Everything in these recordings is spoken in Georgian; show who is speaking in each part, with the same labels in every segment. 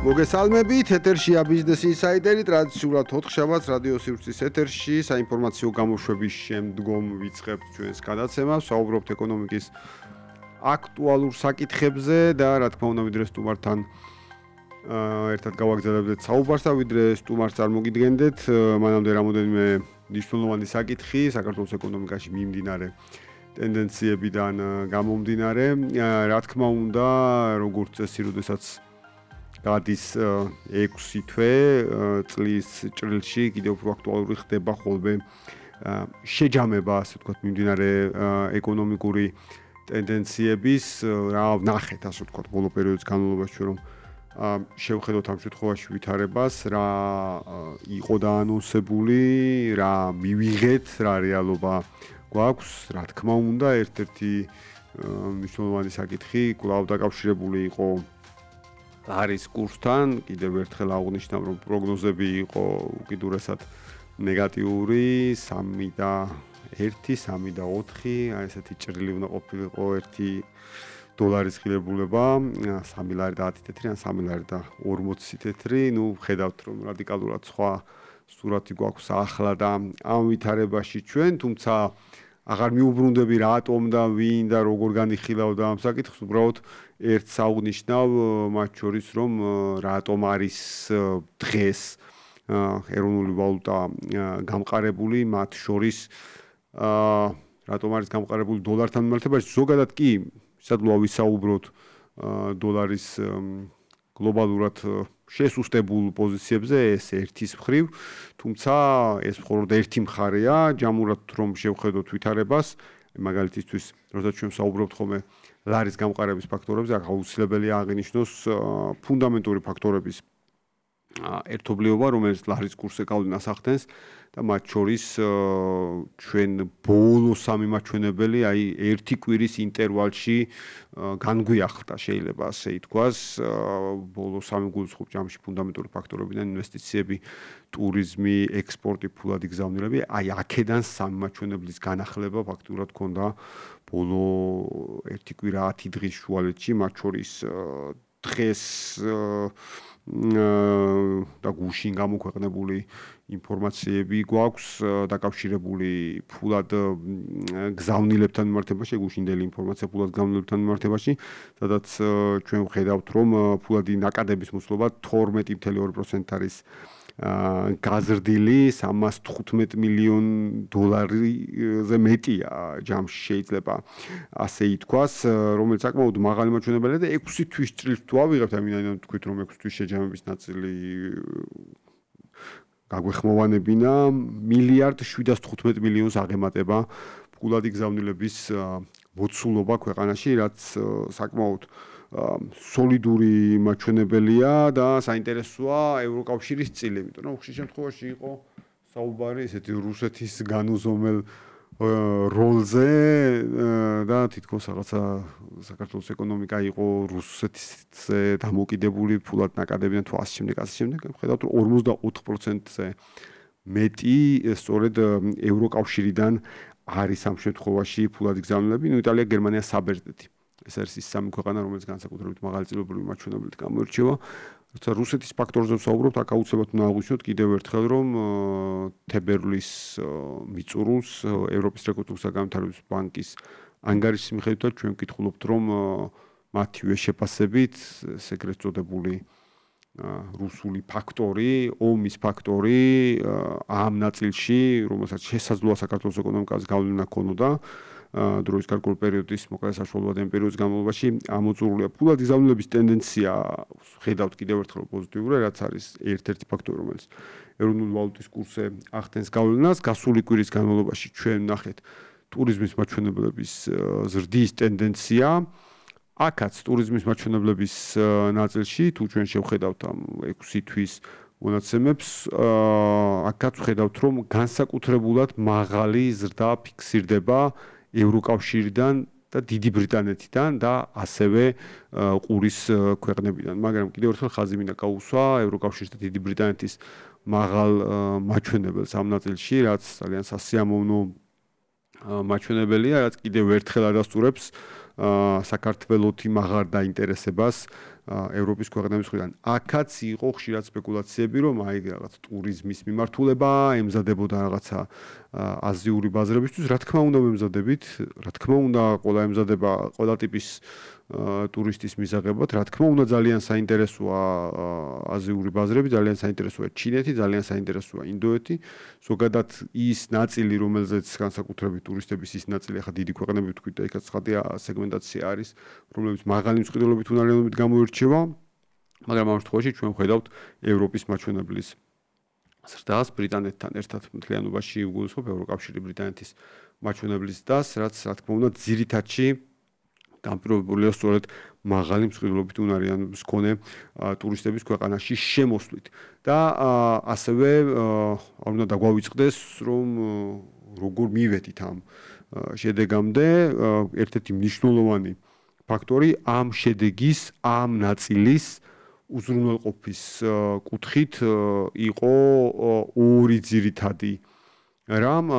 Speaker 1: მოგესალმებით, ეთერშია ბიზნეს ინსაიდერი, ტრადიციულად 4 შაბათს რადიო სივრცის ეთერში საინფორმაციო გამოშვების შემდგომ ვიწყებთ ჩვენს გადაცემას, საუბრობთ ეკონომიკის აქტუალურ საკითხებზე და რა თქმა უნდა, ვიდრე სტუმართან ერთად გავაგზავნებთ საუბარს და ვიდრე სტუმარს წარმოგიდგენდეთ, მანამდე რამოდენიმე მნიშვნელოვანი საკითხი საქართველოს ეკონომიკაში მიმდინარე ტენდენციებიდან გამომდინარე, რა თქმა უნდა, როგორც წესი, როდესაც გადის 6 თვე წლის ჭრილში კიდევ უფრო აქტუალური ხდება ხოლმე შეჯამება, ასე ვთქვათ, მიმდინარე ეკონომიკური ტენდენციების, რა ვნახეთ, ასე ვთქვათ, ბოლო პერიოდის განმავლობაში, რომ შევხედოთ ამ შემთხვევაში ვითარებას, რა იყო დაანონსებული, რა მივიღეთ, რა რეალობა გვაქვს, რა თქმა უნდა, ერთ-ერთი მნიშვნელოვანი საკითხი კვლავ დაკავშირებული იყო არის კურსთან, კიდევ ერთხელ აღვნიშნავ, რომ პროგნოზები იყო უკიდურესად ნეგატიური, 3 და 1, 3 და 4, აი ესეთი ჭრილი უნდა ყოფილიყო $1 ღირებულება, 3 ლარი და 10 თეთრი ან 3 ლარი და 40 თეთრი, ნუ ხედავთ, რომ რადიკალურად სხვა სურათი გვაქვს ახლა და ამ ვითარებაში ჩვენ, თუმცა აღარ მიუბრუნდები რატომ და ვინ და როგორ განიხილავდა ამ საკითხს, უბრალოდ ერთს აღვნიშნავ, მათ შორის, რომ რატომ არის დღეს ეროვნული ვალუტა გამყარებული, მათ შორის რატომ არის გამყარებული დოლართან მიმართებაში, ზოგადად კი სადღაც ვისაუბროთ დოლარის გლობალურად შესუსტებულ პოზიციებზე, ეს ერთის მხრივ, თუმცა ეს მხოლოდ ერთი მხარეა, ჯამურად რომ შევხედოთ ვითარებას, მაგალითისთვის, როდესაც ჩვენ საუბრობთ ხოლმე ლარის გამყარების ფაქტორებზე, აუცილებელია აღინიშნოს ფუნდამენტური ფაქტორების ერთობლიობა, რომელიც ლარის კურსზე გავლენას ახდენს და მათ შორის ჩვენ ბოლო 3 მაჩვენებელი, აი ერთი კვირის ინტერვალში განგვიახდა, შეიძლება ასე ითქვას, ბოლო 3 გულისხმობ ჯამში ფუნდამენტური ფაქტორებიდან ინვესტიციები, ტურიზმი, ექსპორტი, ფულადი გზავნილები, აი აქედან 3 მაჩვენებლის განახლება ფაქტურად ჰქონდა ბოლო 1 კვირა 10 დღის შუალედში, მათ შორის დღეს და გუშინ გამოქვეყნებული ინფორმაციები გვაქვს დაკავშირებული ფულად გზავნილებთან მიმართებაში, გუშინდელი ინფორმაცია ფულად გზავნილებთან მიმართებაში, სადაც ჩვენ ვხედავთ, რომ ფულადი ნაკადების მოსვლობა 12.2% არის გაზრდილი, $315 მილიონზე მეტია ჯამში შეიძლება ასე ითქვას, რომელიც საკმაოდ მაღალი მაჩვენებელია და 6 თვის ჭრილს თუ ავიღებთ, ამინდა თქვით, რომ 6 თვის შეჯამების ნაწილი გაგვეხმოვანებინა, $1.715 მილიონს აღემატება ფულადი გზავნილების მოცულობა ქვეყანაში, რაც საკმაოდ სოლიდური მაჩვენებელია და საინტერესოა ევროკავშირის წილი, იმიტომ რომ ხშირ შემთხვევაში იყო საუბარი ესეთი რუსეთის განუზომელ როლზე და თითქოს რაღაცა საქართველოს ეკონომიკა იყო რუსეთზე დამოკიდებული ფულად ნაკადებიდან თუ ასე შემდეგ, ხედავთ რომ 44%-ზე მეტი სწორედ ევროკავშირიდან არის ამ შემთხვევაში ფულადი გზავნილები, ნუ იტალია, გერმანია, საბერძნეთი. ეს არის ის 3 ქვეყანა, რომელიც განსაკუთრებით მაღალი წილობრივი მაჩვენებლით გამოირჩევა. როცა რუსეთის ფაქტორზე ვსაუბრობთ, აქ აუცილებლად უნდა აღვნიშნოთ კიდევ ერთხელ, რომ თებერვლის მიწურულს ევროპის რეკონსტრუქცია და განვითარების ბანკის ანგარიშის მიხედვით ჩვენ ვკითხულობთ, რომ მათივე შეფასებით ეგრეთ წოდებული რუსული ფაქტორი, ომის ფაქტორი ამ ნაწილში, რომელსაც შესაძლოა საქართველოს ეკონომიკაზე გავლენა ჰქონოდა, დროის გარკვეული პერიოდის, მოკლედ საშუალო ამ პერიოდის განმავლობაში ამოწურულია ფულადი გზავნილების ტენდენცია, ხედავთ კიდევ ერთხელ პოზიტიურად, რაც არის ერთ-ერთი ფაქტორი, რომელიც ეროვნული ვალუტის კურსზე ახდენს გავლენას. გასული კვირის განმავლობაში ჩვენ ვნახეთ ტურიზმის მაჩვენებლების ზრდის ტენდენცია. აქაც ტურიზმის მაჩვენებლების ნაწილში, თუ ჩვენ შევხედავთ ამ 6 თვის მონაცემებს, აქაც ვხედავთ, რომ განსაკუთრებულად მაღალი ზრდა ფიქსირდება ევროკავშირიდან და დიდი ბრიტანეთიდან და ასევე ყურის ქვეყნებიდან. მაგრამ კიდევ ერთხელ ხაზი მინდა გაუსვა ევროკავშირის და დიდი ბრიტანეთის მაღალ მაჩვენებელს ამ ნაწილში, რაც ძალიან სასიამოვნო მაჩვენებელია, რაც კიდევ ერთხელ ადასტურებს საქართველოს მაღარ დაინტერესებას ევროპის ქვეყნების მხრიდან. აქაც იყო ხშირად სპეკულაციები, რომ აი რაღაც ტურიზმის მიმართულება ემზადებოდა რაღაცა აზიური ბაზრებისთვის, რა თქმა უნდა მემზადებით, რა თქმა უნდა ყველა ემზადება ყველა ტიპის ტურისტის მისაღებად, რა თქმა უნდა ძალიან საინტერესოა აზიური ბაზრები, ძალიან საინტერესოა ჩინეთი, ძალიან საინტერესოა ინდოეთი. ზოგადად ის ნაწილი, რომელზეც განსაკუთრებით ტურისტების ის ნაწილი, ახლა დიდი ქვეყნები ვთქვით და იქაც ხათია სეგმენტაცია არის, რომლებიც მაღალი მსყიდველობით უნარიანობით გამოირჩევა, მაგრამ ამ შემთხვევაში ჩვენ ვხედავთ ევროპის მაჩვენებლის ზრდას ბრიტანეთთან ერთად მთლიანობაში უგულისხმობ ევროკავშირი ბრიტანეთის მაჩვენებლის ზრდას, რაც რა თქმა უნდა ძირითადში დამპირობებულია სწორედ მაღალი მსყიდველობით უნარიანობის მქონე ტურისტების ქვეყანაში შემოსვლით. და ასევე არ უნდა დაგვავიწყდეს, რომ როგორ მივედით ამ შედეგამდე, ერთ-ერთი მნიშვნელოვანი ფაქტორი ამ შედეგის, ამ ნაწილის უზრუნველყოფის კუთხით იყო ორი ძირითადი რამ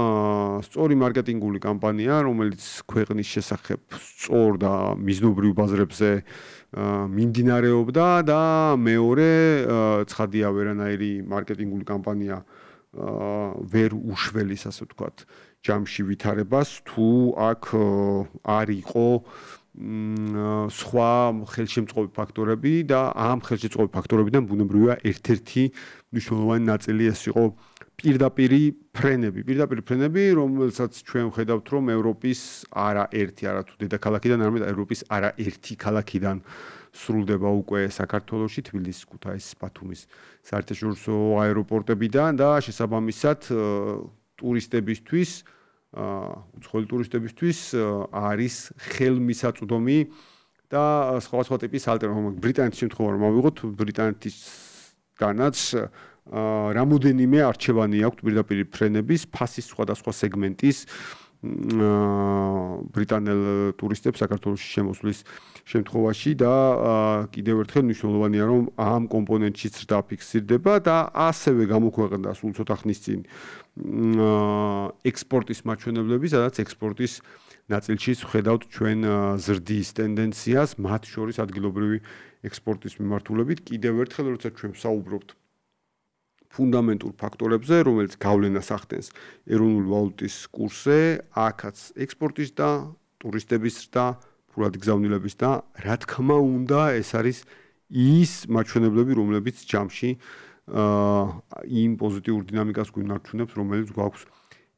Speaker 1: სწორი მარკეტინგული კამპანია, რომელიც ქვეყნის შესახებ სწორ და მიზნობრივ ბაზრებზე მიმდინარეობდა და მეორე ცხადია ვერანაირი მარკეტინგული კამპანია ვერ უშველის, ასე ვთქვათ, ჯამში ვითარებას, თუ აქ არ იყო სხვა ხელშემწყობი ფაქტორები და ამ ხელშემწყობი ფაქტორებიდან ბუნებრივია ერთ-ერთი მნიშვნელოვანი ნაწილი ეს იყო პირდაპირი ფრენები, რომელსაც ჩვენ ვხედავთ, რომ ევროპის არაერთი, არათუ დედაქალაქიდან, არამედ ევროპის არაერთი ქალაქიდან სრულდება უკვე საქართველოში, თბილისის, ქუთაისის, ბათუმის საერთაშორისო აეროპორტებიდან და შესაბამისად ტურისტებისთვის უცხოელი ტურისტებისთვის არის ხელმისაწვდომი და სხვა ტიპის ალტერნატივა. ბრიტანეთის შემთხვევა რომ ავიღოთ, ბრიტანეთისგანაც რამოდენიმე არჩევანი აქვს პირდაპირ ფრენების ფასის სხვადასხვა სეგმენტის ბრიტანელ ტურისტებს საქართველოში შემოსვლის შემთხვევაში და კიდევ ერთხელ მნიშვნელოვანია რომ ამ კომპონენტში ზრდა ფიქსირდება და ასევე გამოქვეყნდა სულ ცოტა ხნის წინ ექსპორტის მაჩვენებლები, სადაც ექსპორტის ნაწილში ვხედავთ ჩვენ ზრდის ტენდენციას, მათ შორის ადგილობრივი ექსპორტის მიმართულებით. კიდევ ერთხელ როცა ჩვენ ვსაუბრობთ ფუნდამენტურ ფაქტორებზე, რომელიც გავლენას ახდენს ეროვნული ვალუტის კურსზე, აქაც ექსპორტის და ტურისტების ზრდა, ფულად გზავნილების და რა თქმა უნდა, ეს არის ის მაჩვენებლები, რომლებიც ჯამში იმ პოზიტიურ დინამიკას გვინარჩუნებს, რომელიც გვაქვს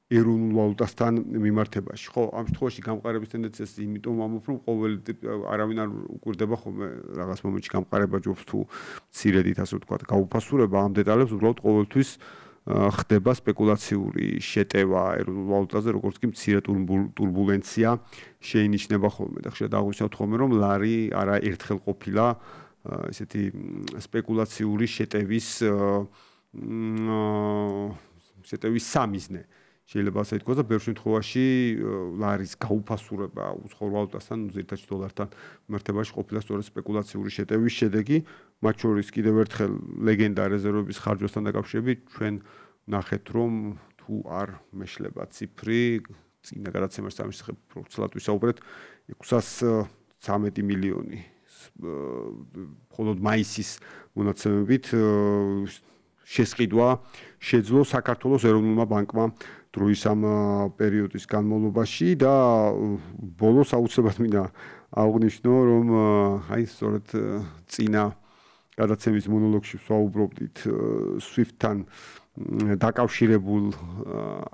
Speaker 1: ეროვნულ ვალუტასთან მიმართებაში. ხო, ამ შემთხვევაში გამყარების ტენდენციას იმიტომ ამბობ, რომ ყოველი არავინ არ უკვირდება ხოლმე რაღაც მომენტში გამყარება ჯობს თუ მცირედით, ასე ვთქვათ, გაუფასურება ამ დეტალებს უბრალოდ ყოველთვის ხდება სპეკულაციური შეტევა ეროვნულ ვალუტაზე, როგორც კი მცირე ტურბულენცია შეინიშნება ხოლმე და ხშირად აღვნიშნავთ ხოლმე, რომ ლარი არაერთხელ ყოფილა ესეთი სპეკულაციური შეტევის სამიზნე. შეიძლება ასე ითქვას და ბევრ შემთხვევაში ლარის გაუფასურება უცხოურ ვალუტასთან, ზირთაში დოლართან მიმართებაში ყოფილა სწორედ სპეკულაციური შეტევის შედეგი, მათ შორის კიდევ ერთხელ ლეგენდა რეზერვების ხარჯვასთან დაკავშირებით ჩვენ ნახეთ, რომ თუ არ მეშლება ციფრი, წინა გადაცემაში სამის პროცენტად ვისაუბრეთ 613 მილიონი მხოლოდ მაისის მონაცემებით შესყიდვა შეძლო საქართველოს ეროვნულმა ბანკმა დროის ამ პერიოდის განმავლობაში და ბოლოს აუცილებლად მინდა აღვნიშნო, რომ აი სწორედ წინა გადაცემის მონოლოგში ვსაუბრობდით SWIFT-თან დაკავშირებულ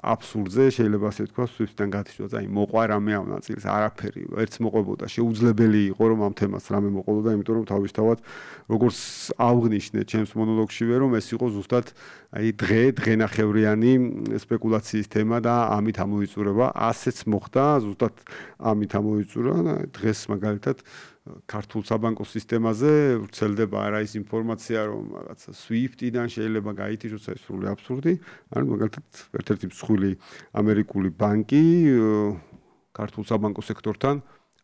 Speaker 1: აბსურდზე, შეიძლება ასე ვთქვა, SWIFT-თან გათიშვა, აი მოყვა რამე ამ ნაწილს, არაფერი, ერთს მოყვებოდა, შეუძლებელი იყო რომ ამ თემას რამე მოყოლოდა, იმიტომ რომ თავისთავად როგორც აღვნიშნე ჩემს მონოლოგშივე, რომ ეს იყო ზუსტად აი დღენახევრიანი სპეკულაციის თემა და ამით ამოიწურება, ასეც მოხდა, ზუსტად ამით ამოიწურა, დღეს მაგალითად ქართულ საბანკო სისტემაზე ვრცელდება არა ის ინფორმაცია, რომ რაღაცა SWIFT-დან შეიძლება გაითიშოს, ეს სრული აბსურდი. ანუ მაგალითად ერთ-ერთი მსხვილი ამერიკული ბანკი ქართულ საბანკო სექტორთან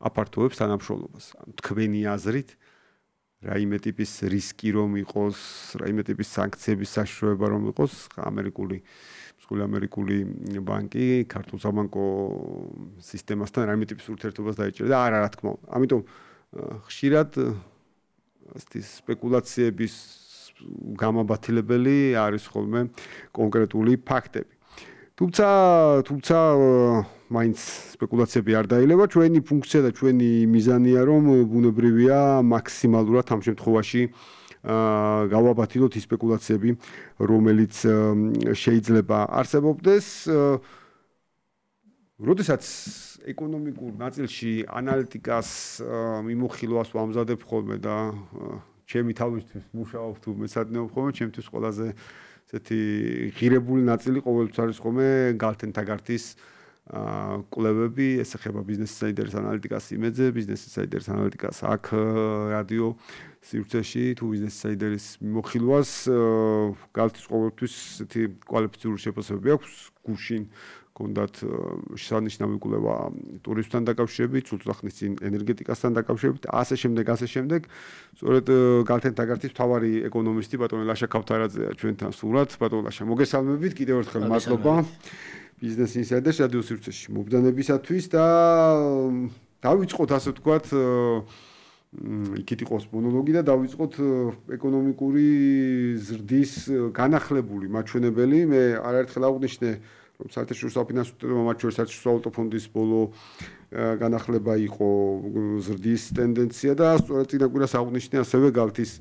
Speaker 1: აფართოვებს თანამშრომლობას. თქვენი აზრით რაიმე ტიპის რისკი რომ იყოს, რაიმე ტიპის სანქციების საშუალება რომ იყოს, მსხვილი ამერიკული ბანკი ქართულ საბანკო სისტემასთან რაიმე ტიპის ურთიერთობას დაიჭერა და არა, რა თქმა უნდა. ამიტომ ხშირად ესეთი სპეკულაციების გამაბათილებელი არის ხოლმე კონკრეტული ფაქტები. თუმცა მაინც სპეკულაციები არ დაილევა, ჩვენი ფუნქცია და ჩვენი მიზანია, რომ ბუნებრივია მაქსიმალურად ამ შემთხვევაში გავაბათილოთ ის სპეკულაციები, რომელიც შეიძლება არსებობდეს. როდესაც ეკონომიკურ ნაწილში ანალიტიკას მიმოხილვას ვამზადებ ხოლმე და ჩემი თავისთვის მუშაობ თუ მეცადინეობ ხოლმე, ჩემთვის ყველაზე ესეთი ღირებული ნაწილი ყოველთვის არის ხოლმე გალთენ თაგართის კვლევები, ეს ეხება ბიზნეს ინსაიდერის ანალიტიკას იმედზე, ბიზნეს ინსაიდერის ანალიტიკას აქ რადიო სივრცეში თუ ბიზნეს ინსაიდერის მიმოხილვას გალთის ყოველთვის ესეთი კვალიფიციური შეფასებები აქვს, გუშინ კონდათ შესანიშნავი კვლევა ტურიზმთან დაკავშირებით, სულ ხნის წინ ენერგეტიკასთან დაკავშირებით, ასე შემდეგ. სწორედ გალთენ თაგართის მთავარი ეკონომისტი ბატონი ლაშა ქავთარაძეა ჩვენთან სულად. ბატონ ლაშა, მოგესალმებით, კიდევ ერთხელ მადლობა ბიზნეს ინსაიდერს რადიო სივრცეში მობრძანებისათვის და დავიწყოთ ასე ვთქვათ იქით იყოს მონოლოგი და დავიწყოთ ეკონომიკური ზრდის განახლებული მაჩვენებელი. მე არაერთხელ აღვნიშნე რომ საერთაშორისო საფინანსო მათ შორის საერთაშორისო ვალუტა ფონდის ბოლო განახლება იყო ზრდის ტენდენცია და სწორედ წინა კვირას აღვნიშნე ასევე გალთის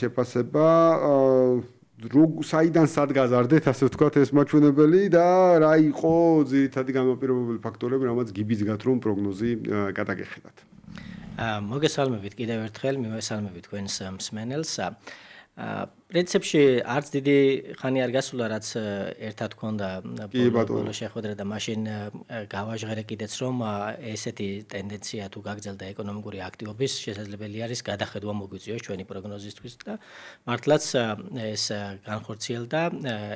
Speaker 1: შეფასება საიდან სად გაზარდეთ ასე ვთქვათ ეს მაჩვენებელი და რა იყო ძირითადი განმაპირობებელი ფაქტორები, რამაც გიბიძგათ რომ პროგნოზი გადაგეხედათ.
Speaker 2: მოგესალმებით კიდევ ერთხელ, მივესალმებით თქვენს მსმენელს. პრინციპში არც დიდი ხანი არ გასულა, რაც ერთად ქონდა ბოლო შეხვედრა და მაშინ გავაჟღერე კიდეც რომ ესეთი ტენდენცია თუ გაგრძელდა ეკონომიკური აქტივობის შესაძლებელი არის გადახედვა მოგვიწიოს ჩვენი პროგნოზისთვის და მართლაც ეს განხორციელდა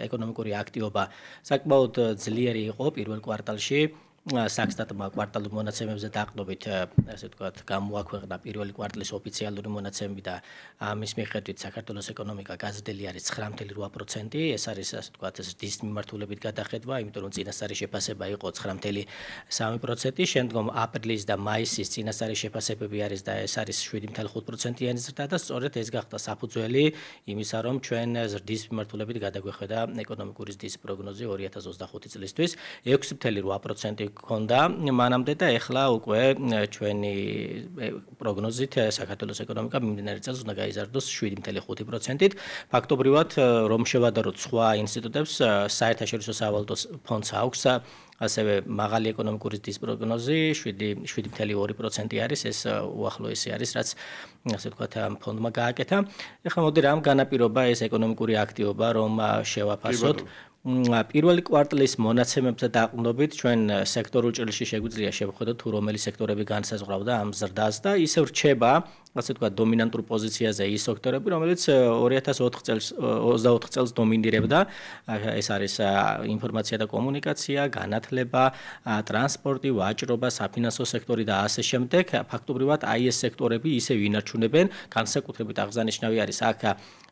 Speaker 2: ეკონომიკური აქტივობა საკმაოდ ძლიერი იყო პირველ კვარტალში. Საქსტატმა კვარტალურ მონაცემებზე დაყრდნობით, ასე ვთქვათ, გამოაქვეყნა პირველი კვარტლის ოფიციალური მონაცემები და ამის მიხედვით საქართველოს ეკონომიკა გაზრდილი არის 9.8%. ეს არის, ასე ვთქვათ, ზრდის მიმართულებით გადახედვა, იმიტომ რომ წინასწარი შეფასება იყო 9.3%. შემდგომ აპრილის და მაისის წინასწარი შეფასებები არის და ეს არის 7.5%-იანი ზრდა და სწორედ ეს გახდა საფუძველი იმისა, რომ ჩვენ ზრდის მიმართულებით გადაგვეხედა ეკონომიკური ზრდის პროგნოზი 2025 წლისთვის 6.8% ქონდა მანამდე და ეხლა უკვე ჩვენი პროგნოზით საქართველოს ეკონომიკა მიმდინარე წელს უნდა გაიზარდოს 7.5%-ით. ფაქტობრივად რომ შევადაროთ სხვა ინსტიტუტებს, საერთაშორისო სავალუტო ფონდს აქვს ასევე მაღალი ეკონომიკური ზრდის პროგნოზი 7.2% არის, ეს უახლოესი არის, რაც ასე ვთქვათ ფონდმა გააკეთა. ეხლა მოდი რამ განაპირობა ეს ეკონომიკური აქტივობა, რომ შევაფასოთ. პირველი კვარტლის მონაცემებზე დაყრდნობით ჩვენ სექტორულ ჭრილში შეგვიძლია შევხედოთ თუ რომელი სექტორები განსაზღვრავდა ამ ზრდას და ისევ რჩება ასე ვთქვათ დომინანტურ პოზიციაზე ის სექტორები, რომელიც 2024 წელს დომინირებდა. ეს არის ინფორმაცია და კომუნიკაცია, განათლება, ტრანსპორტი, ვაჭრობა, საფინანსო სექტორი და ასე შემდეგ. ფაქტობრივად აი ეს სექტორები ისევ ინარჩუნებენ, განსაკუთრებით აღსანიშნავი არის აქ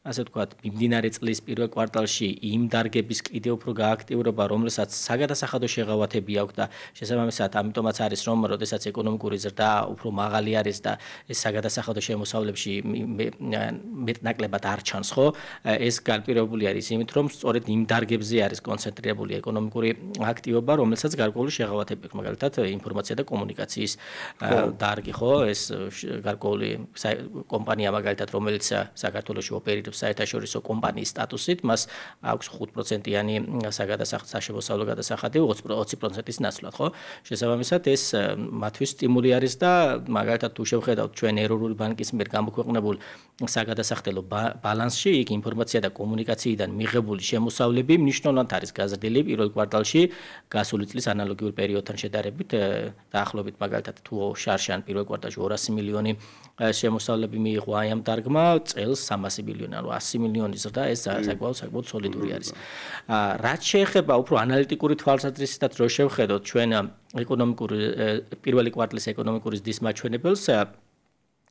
Speaker 2: ასე ვთქვათ, მიმდინარე წლის პირველ კვარტალში იმ დარგების კიდევ უფრო გააქტიურება, რომელსაც საგადასახადო შეღავათები აქვს და შესაბამისად, ამიტომაც არის, რომ როდესაც ეკონომიკური ზრდა უფრო მაღალი არის და ეს საგადასახადო შემოსავლებში მეტნაკლებად არ ჩანს, ხო? ეს განპირობებული არის იმით, რომ სწორედ იმ დარგებზე არის კონცენტრირებული ეკონომიკური აქტივობა, რომელსაც გარკვეული შეღავათები აქვს, მაგალითად, ინფორმაცია და კომუნიკაციის დარგი, ხო? ეს გარკვეული კომპანია მაგალითად, რომელიც საქართველოში ოპერირებს საერთაშორისო კომპანიის სტატუსით, მას აქვს 5%-იანი საშემოსავლო გადასახადი 20%-ის ნაცვლად, ხო? შესაბამისად, ეს მათთვის სტიმული არის და მაგალითად თუ შევხედავთ ჩვენ ეროვნული ბანკის მიერ გამოქვეყნებულ საგადასახდელო ბალანსში, იქ ინფორმაცია და კომუნიკაციიდან მიღებული შემოსავლები მნიშვნელოვნად არის გაზრდილი პირველ კვარტალში გასული წლის ანალოგიურ პერიოდთან შედარებით, დაახლოებით მაგალითად თუ შარშან პირველ კვარტალში 200 მილიონი შემოსავლები მიიღო აი ამ დარგმა, წელს 300 მილიონი, ანუ 100 მილიონი ზრდა, ეს საკმაოდ სოლიდური არის. რაც შეეხება უფრო ანალიტიკური თვალსაზრისითაც რო შევხედოთ ჩვენ ეკონომიკური პირველი კვარტლის ეკონომიკური ზრდის მაჩვენებელს,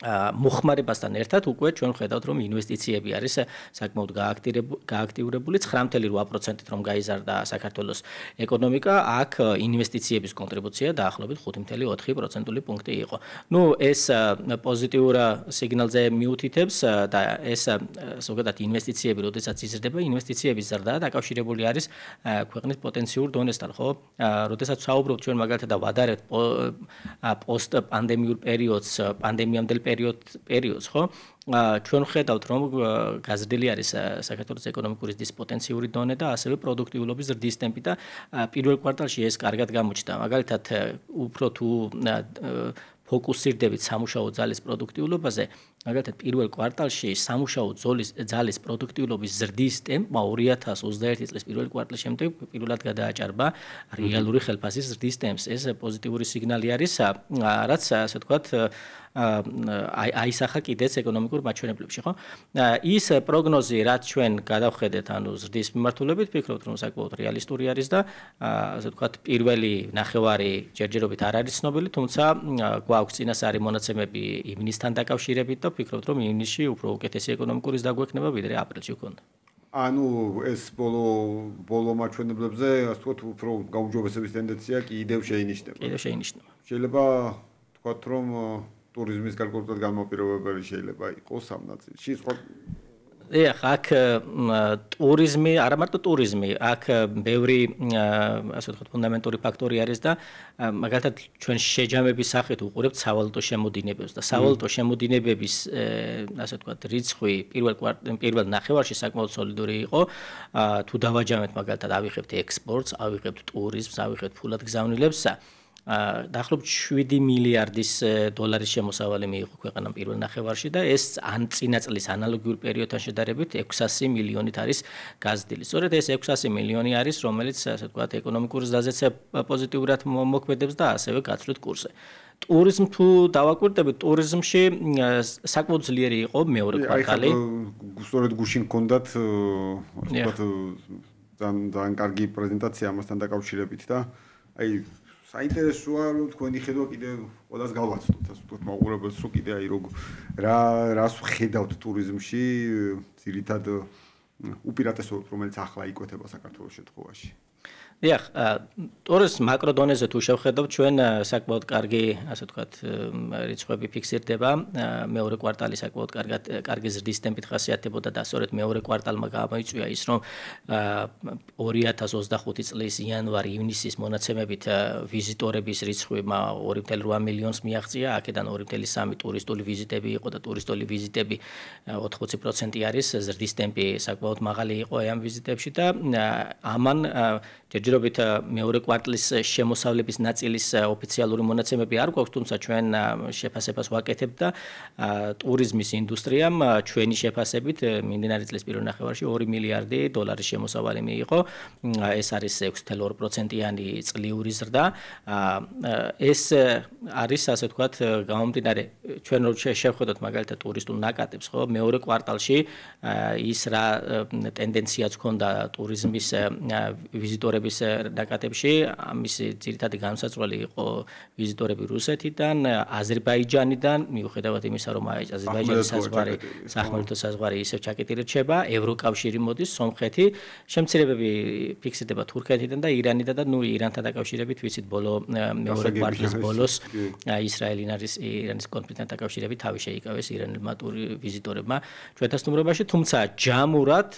Speaker 2: მოხმარებასთან ერთად უკვე ჩვენ ხედავთ რომ ინვესტიციები არის საკმაოდ გააქტიურებული 9.8%-ით რომ გაიზარდა საქართველოს ეკონომიკა, აქ ინვესტიციების კონტრიბუცია დაახლოებით 5.4% პუნქტი იყო. ნუ ეს პოზიტიურ სიგნალზე მიუთითებს და ეს ზოგადად ინვესტიციები, როდესაც იზრდება, ინვესტიციების ზრდა დაკავშირებული არის ქვეყნის პოტენციურ დონესთან, ხო? როდესაც ვსაუბრობთ ჩვენ მაგალითად და ვადარებთ პოსტ-პანდემიურ პერიოდს, პანდემიამდელ პერიოდს, ხო? ჩვენ ხედავთ რომ გაზრდილი არის საქართველოს ეკონომიკური ზრდის პოტენციური დონე და ასევე პროდუქტიულობის ზრდის ტემპი და პირველ კვარტალში ეს კარგად გამოჩნდა. მაგალითად, უფრო თუ ფოკუსირდებით სამუშაო ძალის პროდუქტიულობაზე, მაგალითად პირველ კვარტალში სამუშაო ძალის პროდუქტიულობის ზრდის ტემპმა 2021 წლის პირველ კვარტალის შემდეგ პირველად გადააჭარბა რეალური ხელფასის ზრდის ტემპს. ეს პოზიტიური სიგნალი არის, რაც ასე ვთქვათ, აისახა კიდეც ეკონომიკურ მაჩვენებლებში, ხო? ის პროგნოზი, რაც ჩვენ გადავხედეთ, ანუ ზრდის მიმართულებით, ვფიქრობთ, რომ საკმაოდ რეალისტური არის და ასე ვთქვათ, პირველი ნახევარი ჯერჯერობით არ არის ცნობილი, თუმცა გვაქვს წინასწარი მონაცემები ივნისთან დაკავშირებით და ვფიქრობთ, რომ ივნისში უფრო უკეთესი ეკონომიკური ზრდა გვექნება, ვიდრე აპრილში გვქონდა.
Speaker 1: ანუ ეს ბოლო მაჩვენებლებზე, ასე ვთქვათ, უფრო გაუმჯობესების ტენდენცია კიდევ შეინიშნება. შეიძლება ვთქვათ, რომ ტურიზმის გარკვეულად განმაპირობებელი შეიძლება იყოს ამ ნაწილში.
Speaker 2: აქ ტურიზმი, არა მარტო ტურიზმი, აქ ბევრი ასე ვთქვათ ფუნდამენტური ფაქტორი არის და მაგალითად ჩვენ შეჯამების სახით უყურებთ სავალუტო შემოდინებებს და სავალუტო შემოდინებების ასე ვთქვათ რიცხვი პირველ ნახევარში საკმაოდ სოლიდური იყო. თუ დავაჯამეთ მაგალითად ავიღებთ ექსპორტს, ავიღებთ ტურიზმს, ავიღებთ ფულად გზავნილებს, დაახლოებით 7 მილიარდის დოლარის შემოსავალი მიიღო ქვეყანამ პირველ ნახევარში და ეს წინა წლის ანალოგიურ პერიოდთან შედარებით 600 მილიონით არის გაზრდილი. სწორედ ეს 600 მილიონი არის, რომელიც ასე ვთქვათ ეკონომიკურ ზრდაზეც პოზიტიურად მოქმედებს და ასევე გაცვლით კურსზე. ტურიზმ თუ დავაკვირდებით, ტურიზმში საკმაოდ ძლიერი იყო მეორე კვარტალი.
Speaker 1: სწორედ გუშინ გქონდათ ასე ვთქვათ ძალიან კარგი პრეზენტაცია ამასთან დაკავშირებით და აი საინტერესოა რომ თქვენი ხედვა კიდევ ყველას გავაცნოთ, ასე ვთქვათ, მაყურებელს რომ კიდე აი რას ხედავთ ტურიზმში, ძირითად უპირატესობებს, რომელიც ახლა იკვეთება საქართველოს შემთხვევაში.
Speaker 2: დიახ, ტურიზმის მაკრო დონეზე თუ შევხედავთ, ჩვენ საკმაოდ კარგი, ასე ვთქვათ, რიცხვები ფიქსირდება. მეორე კვარტალი საკმაოდ კარგი ზრდის ტემპით ხასიათდებოდა და სწორედ მეორე კვარტალმა გამოიწვია ის, რომ 2025 წლის იანვარ-ივნისის მონაცემებით ვიზიტორების რიცხვი 2.8 მილიონს მიაღწია, აქედან 2.3 ტურისტული ვიზიტები იყო და ტურისტული ვიზიტები 80% არის, ზრდის ტემპი საკმაოდ მაღალი იყო ამ ვიზიტებში და ამან ჯერჯერობით მეორე კვარტლის შემოსავლების ნაწილის ოფიციალური მონაცემები არ გვაქვს, თუმცა ჩვენ შეფასებას ვაკეთებთ და ტურიზმის ინდუსტრიამ ჩვენი შეფასებით მიმდინარე წლის პირველ ნახევარში 2 მილიარდი დოლარის შემოსავალი მიიღო. ეს არის 6.2%-იანი წლიური ზრდა. ეს არის, ასე ვთქვათ, გამომდინარე, ჩვენ რო შევხედოთ მაგალითად ტურისტულ ნაკადებს, ხო, მეორე კვარტალში ის რა ტენდენციაც ჰქონდა ტურიზმის ვიზიტორების ნაკადებში, ამის ძირითადი განსაზღვრელი იყო ვიზიტორები რუსეთიდან, აზერბაიჯანიდან, მიუხედავად იმისა, რომ აზერბაიჯანის საზღვარი, სახმელეთო საზღვარი ისევ ჩაკეტილი რჩება, ევროკავშირი მოდის, სომხეთი, შემცირებები ფიქსირდება თურქეთიდან და ირანიდან და ირანთან დაკავშირებით ვიცით ბოლო მეორე კვარტლის ბოლოს ისრაელის კონფლიქტთან დაკავშირებით თავი შეიკავეს ირანელმა ვიზიტორებმა ჩვენთან სტუმრობაში, თუმცა ჯამურად,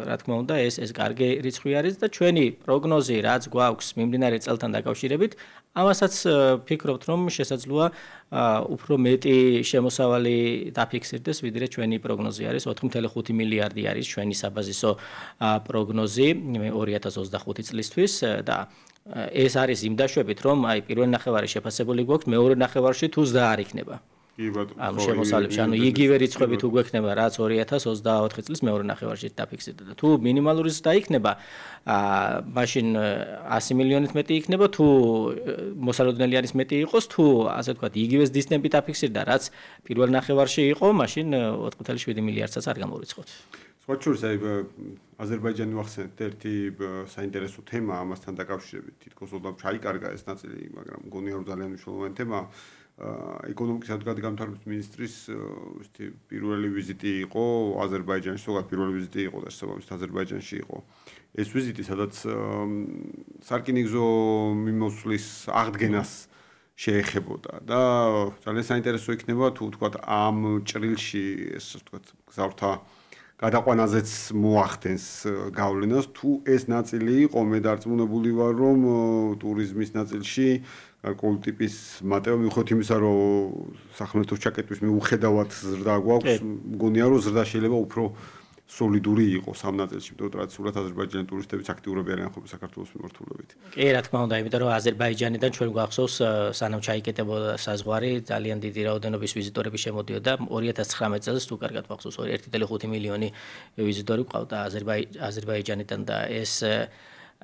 Speaker 2: რა თქმა უნდა, ეს კარგი რიცხვი არის და ჩვენი პროგნოზი, რაც გვაქვს მიმდინარე წელთან დაკავშირებით, ამასაც ვფიქრობთ, რომ შესაძლოა უფრო მეტი შემოსავალი დაფიქსირდეს, ვიდრე ჩვენი პროგნოზი არის 4.5 მილიარდი არის ჩვენი საბაზისო პროგნოზი 2025 წლისთვის და ეს არის იმ დაშვებით, რომ აი პირველ ნახევარი შეფასებული გვაქვს, მეორე ნახევარში თუ ზრდა არ იქნება. ამ შემოსავლებში, ანუ იგივე რიცხვები თუ გვექნება, რაც 2024 წლის მეორე ნახევარში დაფიქსირდა და თუ მინიმალური ზრდა იქნება, მაშინ 100 მილიონით მეტი იქნება, თუ მოსალოდნელი არის მეტი იყოს, თუ ასე ვთქვათ, იგივე ზრდის ტემპი დაფიქსირდა, რაც პირველ ნახევარში იყო, მაშინ 4.7 მილიარდსაც არ გამორიცხავთ.
Speaker 1: სხვა შორის აი აზერბაიჯანი ვახსენეთ ერთი საინტერესო თემა ამასთან დაკავშირებით, თითქოს ოდნავ ჩაიკარგა ეს ნაწილი, მაგრამ მგონია რომ ძალიან მნიშვნელოვანი თემაა. ეკონომიკის განვითარების მინისტრის პირველი ვიზიტი იყო აზერბაიჯანში, ზოგადად პირველი ვიზიტი იყო და შესაბამისად აზერბაიჯანში იყო. ეს ვიზიტი, სადაც სარკინიგზო მიმოსვლის აღდგენას შეეხებოდა და ძალიან საინტერესო იქნება თუ თქვათ ამ ჭრილში ეს თქვათ გზავრთა გადაყვანაზეც მოახდენს გავლენას თუ ეს ნაწილი იყო მე დარწმუნებული ვარ რომ ტურიზმის ნაწილში გარკვეული ტიპის მატება მიუხედავად იმისა რომ სახმელეთო ჩაკეტვის მიუხედავად ზრდა გვაქვს მგონია რომ ზრდა შეიძლება უფრო სოლიდური იყოს ამ ნაწილში, იმიტომ რომ ტრადიციულად აზერბაიჯანის ტურისტებიც აქტიურები არიან ხოლმე საქართველოს მიმართულებით.
Speaker 2: კი, რა თქმა უნდა, იმიტომ რომ აზერბაიჯანიდან ჩვენ გვახსოვს სანამ ჩაიკეტებოდა საზღვარი, ძალიან დიდი რაოდენობის ვიზიტორები შემოდიოდა. 2019 წელს თუ კარგად ვახსოვს 1.5 მილიონი ვიზიტორი ყავდა აზერბაიჯანიდან და ეს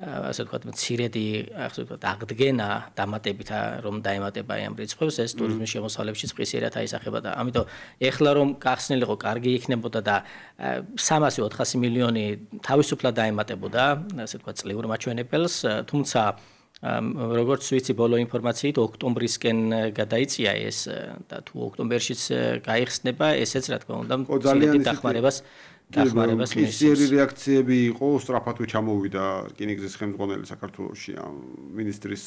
Speaker 2: ასე ვთქვათ, მცირედი ასე ვთქვათ, აღდგენა დამატებით რომ დაემატება ამ რიცხვებს, ეს ტურიზმის შემოსავლებშიც ფხისიერად აისახება და ამიტომ ეხლა რომ გახსნილიყო, კარგი იქნებოდა და 300-400 მილიონი თავისუფლად დაემატებოდა, ასე ვთქვათ, წლიურ მაჩვენებელს, თუმცა როგორც ვიცი ბოლო ინფორმაციით ოქტომბრისკენ გადაიწია ეს და თუ ოქტომბერშიც გაიხსნება, ესეც რა თქმა უნდა ძალიან დახმარებას
Speaker 1: კისერი რეაქციები იყო, სწრაფად ჩამოვიდა რკინიგზის ხელმძღვანელი საქართველოში ამ მინისტრის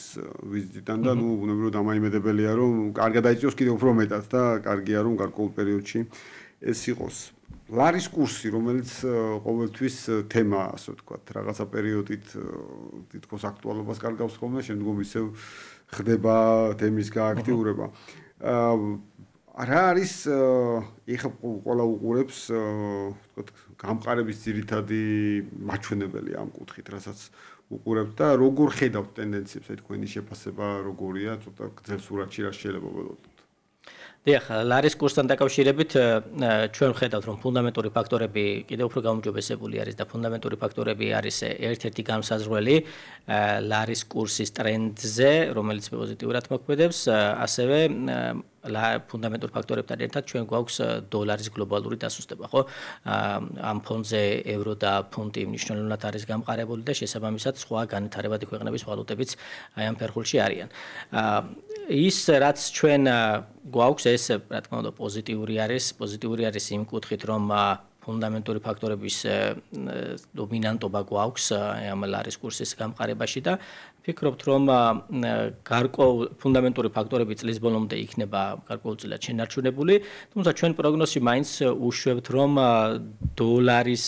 Speaker 1: ვიზიტიდან და ნუ ბუნებრივად დამაიმედებელია რომ კარგად დაიწიოს კიდევ უფრო მეტად და კარგია რომ გარკვეულ პერიოდში ეს იყოს. ლარის კურსი, რომელიც ყოველთვის თემაა, ასე ვთქვათ, რაღაცა პერიოდით თითქოს აქტუალობას კარგავს ხოლმე, შემდგომ ისევ ხდება თემის გააქტიურება. რა არის ეხლა ყველა უყურებს ვთქვათ გამყარების ძირითადი მაჩვენებელი ამ კუთხით, რასაც უყურებთ და როგორ ხედავთ ტენდენციებს, აი თქვენი შეფასება როგორია, ცოტა გრძელ სურათში რა შეიძლება ველოდოთ.
Speaker 2: დიახ, ლარის კურსთან დაკავშირებით ჩვენ ვხედავთ რომ ფუნდამენტური ფაქტორები კიდევ უფრო გაუმჯობესებული არის და ფუნდამენტური ფაქტორები არის ერთ-ერთი გამსაზღვრელი ლარის კურსის ტრენდზე, რომელიც პოზიტიურად მოქმედებს, ასევე ფუნდამენტურ ფაქტორებთან ერთად ჩვენ გვაქვს დოლარის გლობალური დასუსტება, ხო? ამ ფონზე ევრო და ფუნტი მნიშვნელოვნად არის გამყარებული და შესაბამისად სხვა განვითარებადი ქვეყნების ვალუტებიც აი ამ ფერხულში არიან. ის რაც ჩვენ გვაქვს ეს რა თქმა უნდა პოზიტიური არის იმ კუთხით რომ ფუნდამენტური ფაქტორების დომინანტობა გვაქვს ამ ლარის კურსის გამყარებაში და ვფიქრობთ რომ ფუნდამენტური ფაქტორები წლის ბოლომდე იქნება გარკვეულწილად შენარჩუნებული, თუმცა ჩვენ პროგნოზში მაინც უშვებთ რომ დოლარის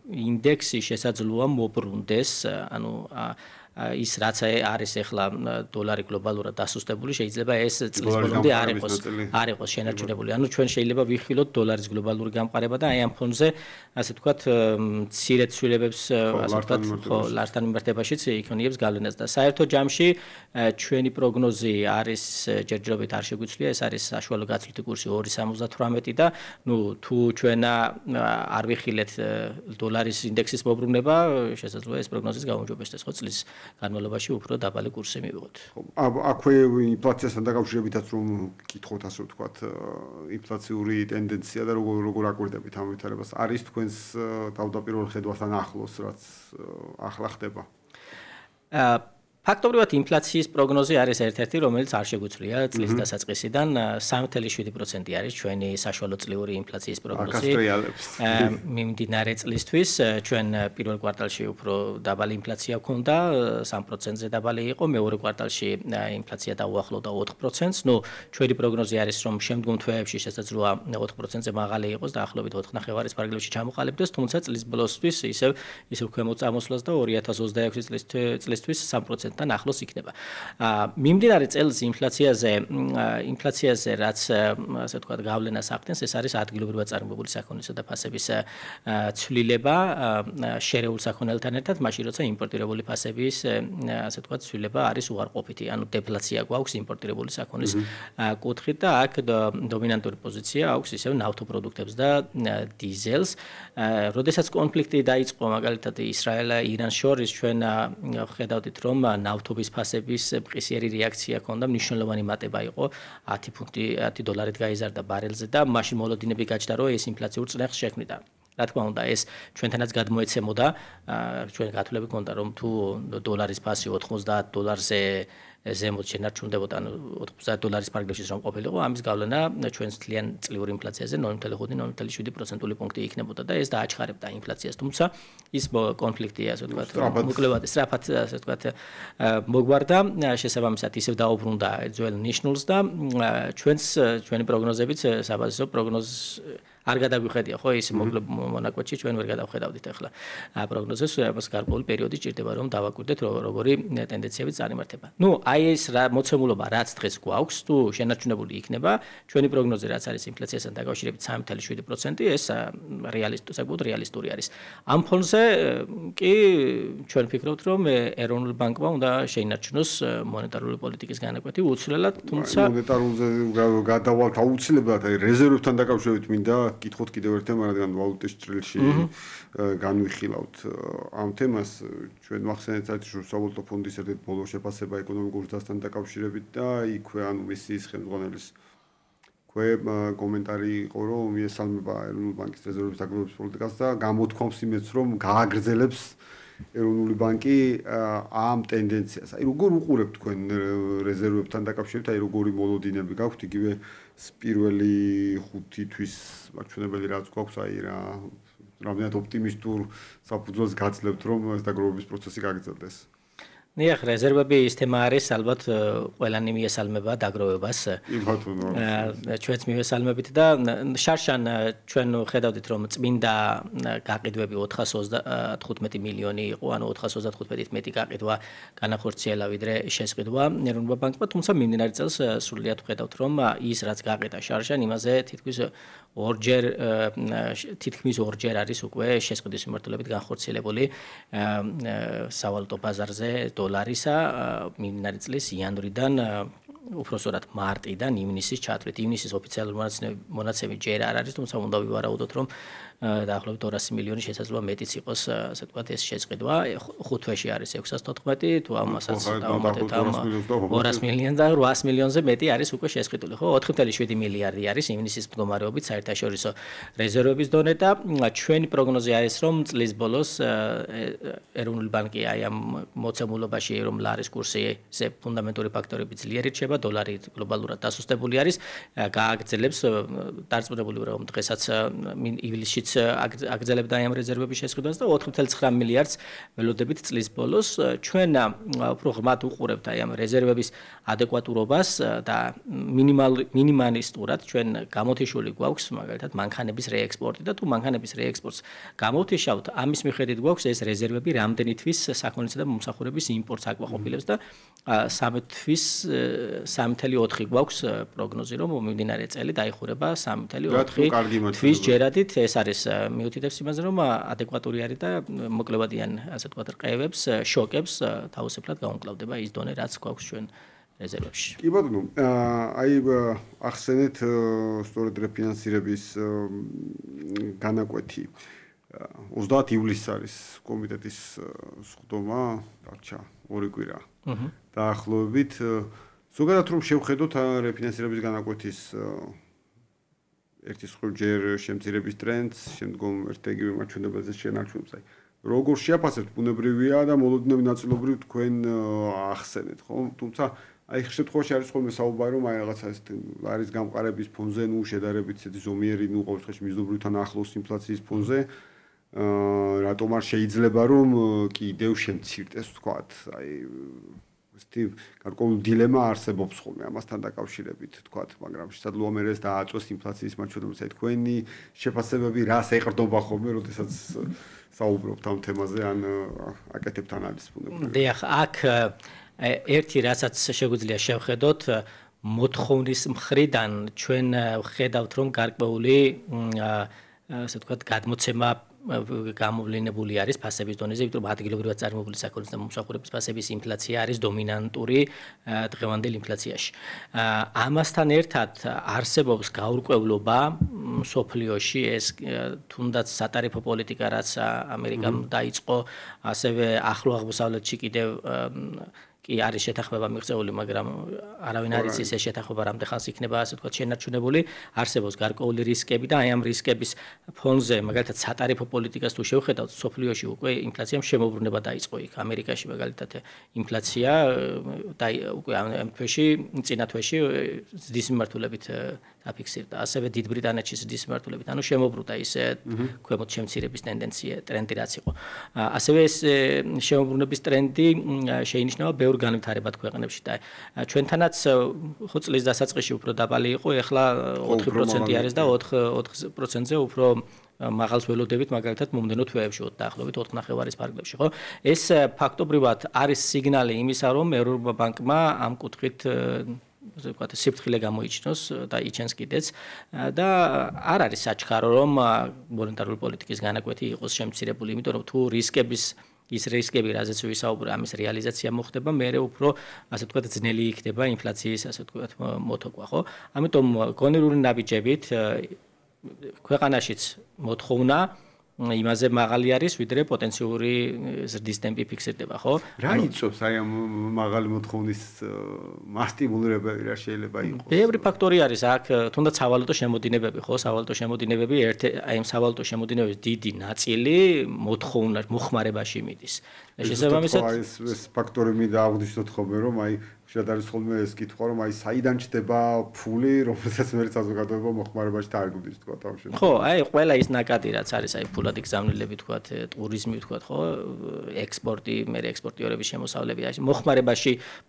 Speaker 2: ინდექსი შესაძლოა მობრუნდეს, ანუ ის რაც არის ახლა დოლარი გლობალურად დასუსტებული, შეიძლება ეს წლის ბოლომდე არ იყოს შენარჩუნებული. ანუ ჩვენ შეიძლება ვიხილოთ დოლარის გლობალური გამყარება და აი ამ ფონზე, ასე ვთქვათ, მცირედ ცვლილებებს, ასე ვთქვათ, ლართან მიმართებაშიც იქონიებს გავლენას და საერთო ჯამში ჩვენი პროგნოზი არის ჯერჯერობით არ შეგვიცვლია, ეს არის საშუალო გაცვლითი კურსი 2.78 და ნუ თუ ჩვენ არ ვიხილეთ დოლარის ინდექსის მოbrunება, შესაძლოა ეს პროგნოზის გაუმჯობესდეს ხო წლის განმავლობაში უფრო დაბალი კურსი მივიღოთ.
Speaker 1: აქვე ინფლაციასთან დაკავშირებითაც რომ გითხოთ ასე ვთქვათ, ინფლაციური ტენდენცია და როგორ აკვირდებით ამ ვითარებას, არის თქვენს თავდაპირველ ხედვასთან ახლოს, რაც ახლა ხდება?
Speaker 2: ფაქტობრივად ინფლაციის პროგნოზი არის ერთ-ერთი, რომელიც არ შეგვიცვლია წლის დასაწყისიდან 3.7% არის ჩვენი საშუალო წლიური ინფლაციის პროგნოზი. მიმდინარე წლისთვის ჩვენ პირველ კვარტალში უფრო დაბალი ინფლაცია გვქონდა, 3%-ზე დაბალი იყო, მეორე კვარტალში ინფლაცია დაუახლოვდა 4%-ს. ნუ ჩვენი პროგნოზი არის, რომ შემდგომ თვეებში შესაძლოა 4%-ზე მაღალი იყოს და ახლობით 4.5-ის ფარგლებში ჩამოყალიბდეს, თუმცა წლის ბოლოსთვის ისევ ქვემოთ წამოსვლას და 2026 წლისთვის 3%-თან ახლოს იქნება. მიმდინარე წელს ინფლაციაზე რაც ასე ვთქვათ გავლენას ახდენს, ეს არის ადგილობრივად წარმოებული საქონლისა და ფასების ცვლილება შერეულ საქონელთან ერთად, მაშინ როცა იმპორტირებული ფასების ასე ვთქვათ ცვლილება არის უარყოფითი, ანუ დეფლაცია გვაქვს იმპორტირებული საქონლის კუთხით და აქ დომინანტური პოზიცია აქვს ისევ ნავთობპროდუქტებს და დიზელს. როდესაც კონფლიქტი დაიწყო მაგალითად ისრაელ-ირანს შორის, ჩვენ ხედავდით რომ ნავთობის ფასების ფხისიერი რეაქცია ჰქონდა, მნიშვნელოვანი მატება იყო 10 დოლარით გაიზარდა ბარელზე და მაშინ მოლოდინები გაჩნდა, რომ ეს ინფლაციურ წნეხს შექმნიდა. რა თქმა უნდა, ეს ჩვენთანაც გადმოეცემოდა, ჩვენ გათვლები ჰქონდა, რომ თუ დოლარის ფასი 90 დოლარზე ზემოთ შენარჩუნდებოდა $80 ფარგლებში რომ ყოფილიყო, ამის გავლენა ჩვენს თლიან წლიური ინფლაციაზე 0.5-0.7% პუნქტი იქნებოდა და ეს დააჩხარებდა ინფლაციას. თუმცა ის კონფლიქტი, ასე ვთქვათ, მოკლედ სწრაფად, ასე ვთქვათ, მოგვარდა, შესაბამისად ისევ დაუბრუნდა ძველ ნიშნულს და ჩვენი პროგნოზებიც საბაზისო პროგნოზს არ გადაგვიხედია, ხო, ის მონაკვეთში ჩვენ ვერ გადავხედავდით ახლა პროგნოზებს, ამას გარკვეული პერიოდი ჭირდება რომ დავაკვირდეთ როგორი ტენდენციები წარიმართება. ნუ აი ეს მოცემულობა რაც დღეს გვაქვს, თუ შენარჩუნებული იქნება, ჩვენი პროგნოზი რაც არის ინფლაციასთან დაკავშირებით 3.7%, ეს საკმაოდ რეალისტური არის. ამ ფონზე კი ჩვენ ვფიქრობთ რომ ეროვნულ ბანკმა უნდა შეინარჩუნოს მონეტარული პოლიტიკის განაკვეთი უცვლელად, თუმცა
Speaker 1: მონეტარულზე გადავალთ აუცილებლად, აი რეზერვებთან დაკავშირებით მინდა კითხოთ კიდევ ერთ თემას, რადგან ვალუტის ჭრილში განვიხილავთ ამ თემას. ჩვენ მახსენეთ საერთაშორისო სავალუტო ფონდის ერთ-ერთი ბოლო შეფასება ეკონომიკურ ზრდასთან დაკავშირებით და იქვე ანუ მისიის ხელმძღვანელის კომენტარი იყო, რომ მიესალმება ეროვნული ბანკის რეზერვების დაგროვების პოლიტიკას და გამოთქვამს იმედს, რომ გააგრძელებს ეროვნული ბანკი ამ ტენდენციას. აი როგორ უყურებთ თქვენ რეზერვებთან დაკავშირებით, აი როგორი მოლოდინები გაქვთ იგივე პირველი 5 თვის მაჩვენებელი რაც გვაქვს, აი რამდენად ოპტიმისტურ საფუძველს გაძლევთ, რომ ეს დაგროვების პროცესი გაგრძელდეს.
Speaker 2: ნიახ, რეზერვები ის თემა არის, ალბათ ყველანი მიესალმება დაგროვებას. ჩვენც მივესალმებით და შარშან ჩვენ ხედავდით, რომ წმინდა გაყიდვები 435 მილიონი იყო, ანუ 435-ით მეტი გაყიდვა განახორციელა ვიდრე შესყიდვა ეროვნულ ბანკმა, თუმცა მიმდინარე წელს სრულიად ვხედავთ, რომ ის რაც გაყიდა შარშან, იმაზე თითქმის ორჯერ არის უკვე შესყიდვის მიმართულებით განხორციელებული სავალუტო ბაზარზე დოლარისა მიმდინარე წლის იანვრიდან უпроსორად მარტიდან ივნისის ჩათვლით. ივნისის ოფიციალური მონაცემი ჯერ არ არის, თუმცა უნდა ვივარაუდოთ, რომ დაახლოებით 200 მილიონი შესაძლოა მეტიც იყოს, ასე ვთქვათ, ეს შესყიდვა. 5 თვეში არის 614, თუ ამასაც დავუმატებთ ამ 200 მილიონს და 800 მილიონზე მეტი არის უკვე შესყიდული, ხო? 4.7 მილიარდი არის ივნისის მდგომარეობით საერთაშორისო რეზერვების დონე და ჩვენი პროგნოზი არის, რომ წლის ბოლოს ეროვნული ბანკი აი ამ მოცემულობაში, რომ ლარის კურსზე ფუნდამენტური ფაქტორები ძლიერი რჩება, დოლარი გლობალურად დასუსტებული არის, გააგრძელებს დარწმუნებული ვარ, რომ დღესაც ივლისშიც აგრძელებდა ამ რეზერვების შესყიდვას და 4.9 მილიარდს ველოდებით წლის ბოლოს. ჩვენ უფრო ღრმად უყურებთ აი ამ რეზერვების ადეკვატურობას და მინიმალისტურად ჩვენ გამოთიშული გვაქვს მაგალითად მანქანების რეექსპორტი და თუ მანქანების რეექსპორტს გამოვთიშავთ, ამის მიხედვით გვაქვს ეს რეზერვები რამდენი თვის საქონლისა და მომსახურების იმპორტს აკმაყოფილებს და 3 თვის 3.4 გვაქვს პროგნოზი, რომ მიმდინარე წელი დაიხურება 3.4 თვის ჯერადით. ეს არის მიუთითებს იმაზე, რომ ადეკვატური არის და მოკლებადიან, ასე ვთქვათ, რყევებს, შოკებს თავისუფლად გაუმკლავდება ის დონე, რაც გვაქვს ჩვენ რეზერვებში.
Speaker 1: კი ბატონო, აი ახსენეთ სწორედ რეფინანსირების განაკვეთი 30 ივლისს არის კომიტეტის სხდომა, დარჩა 2 კვირა. დაახლოებით ზოგადად რომ შევხედოთ რეფინანსირების განაკვეთის ერთის ხურჯერ შემცირების ტრენდს, შემდგომ ერთ-ეგივე მაჩვენებელზე შენარჩუნებს. აი როგორ შეაფასებთ, ბუნებრივია და მოლოდინები ნაწილობრივ თქვენ ახსენეთ, ხო? თუმცა აი შემთხვევაში არის ხოლმე საუბარი, რომ აი რაღაცა ეს არის გამყარების ფონზე, ნუ შედარებით ისეთი ზომიერი, ნუ ყოველ შემთხვევაში მიზნობრივთან ახლოს ინფლაციის ფონზე, რატომ არ შეიძლება რომ კიდევ შემცირდეს, ვთქვათ, აი გარკვეული დილემა არსებობს ხოლმე ამასთან დაკავშირებით, ვთქვათ, მაგრამ შესაძლოა მე ეს დააწოს ინფლაციის მაჩვენებელს. აი თქვენი შეფასებები რას ეყრდნობა ხოლმე, როდესაც საუბრობთ ამ თემაზე, ან აკეთებთ ანალიზს ბუნებრივად.
Speaker 2: დიახ, აქ ერთი რასაც შეგვიძლია შევხედოთ, მოთხოვნის მხრიდან ჩვენ ვხედავთ, რომ გარკვეული ასე ვთქვათ, გადმოცემა გამოვლინებული არის ფასების დონეზე, იმიტომ რომ ადგილობრივად წარმოებული საქონლის და მომსახურების ფასების ინფლაცია არის დომინანტური დღევანდელ ინფლაციაში. ამასთან ერთად არსებობს გაურკვევლობა სოფლიოში, ეს თუნდაც სატარიფო პოლიტიკა, რაც ამერიკამ დაიწყო, ასევე ახლო აღმოსავლეთში კიდევ კი არის შეთანხმება მიღწეული, მაგრამ არავინ არ იცის ეს შეთანხმება რამდენ ხანს იქნება ასე ვთქვათ შენარჩუნებული, არსებობს გარკვეული რისკები და აი ამ რისკების ფონზე, მაგალითად სატარიფო პოლიტიკას თუ შევხედავთ, სოფლიოში უკვე ინფლაციამ შემოbrunება დაიწყო იქ. ამერიკაში მაგალითად ინფლაცია უკვე ამ თვეში, წინა თვეში ზრდის მიმართულებით დაფიქსირდა. ასევე დიდ ბრიტანეთში ზრდის მიმართულებით, ანუ შემოbrunდა ის ქვემოთ შემცირების ტრენდი რაც იყო. ასევე ეს შემოbrunების ტრენდი შეინიშნება ბევრ განვითარებად ქვეყნებში და ჩვენთანაც ხო წლის დასაწყისში უფრო დაბალი იყო, ეხლა 4% არის და 4%-ზე უფრო მაღალს ველოდებით მაგალითად მომდენო თვეებში დაახლოებით 4.5-ის ფარგლებში, ხო? ეს ფაქტობრივად არის სიგნალი იმისა, რომ ევროპა ბანკმა ამ კუთხით ასე ვთქვათ, სიფრთხილე გამოიჩინოს და იჩენს კიდეც და არ არის საჩქარო, რომ მონეტარული პოლიტიკის განაკვეთი იყოს შემცირებული, იმიტომ რომ თუ ის რისკები, რაზეც ვისაუბრე, ამის რეალიზაცია მოხდება, მერე უფრო ასე ვთქვათ, ძნელი იქნება ინფლაციის ასე ვთქვათ, მოთოკვა, ხო? ამიტომ გონერული ნაბიჯებით ქვეყანაშიც მოთხოვნა იმაზე მაღალი არის, ვიდრე პოტენციური ზრდის ტემპი ფიქსირდება, ხო?
Speaker 1: რა იწვევს აი ამ მაღალი მოთხოვნის მასტიმულირებელი რა შეიძლება იყოს?
Speaker 2: ბევრი ფაქტორი არის აქ, თუნდაც სავალუტო შემოდინებები, ხო? სავალუტო შემოდინებები აი ამ სავალუტო შემოდინებების დიდი ნაწილი მოხმარებაში მიდის.
Speaker 1: შესაბამისად ეს ფაქტორი მინდა აღვნიშნოთ ხოლმე, რომ აი შეიძლება არის ხოლმე ეს კითხვა, რომ აი საიდან ჩდება ფული, რომელსაც მე საზოგადოება მოხმარებაში დააგვდის, თქვა თავში.
Speaker 2: ხო, აი ყველა ის ნაკადი რაც არის, აი ფულადი გზავნილები, თქვა, ტურიზმი, თქვა, ხო, ექსპორტი, მე ექსპორტიორების შემოსავლები, აი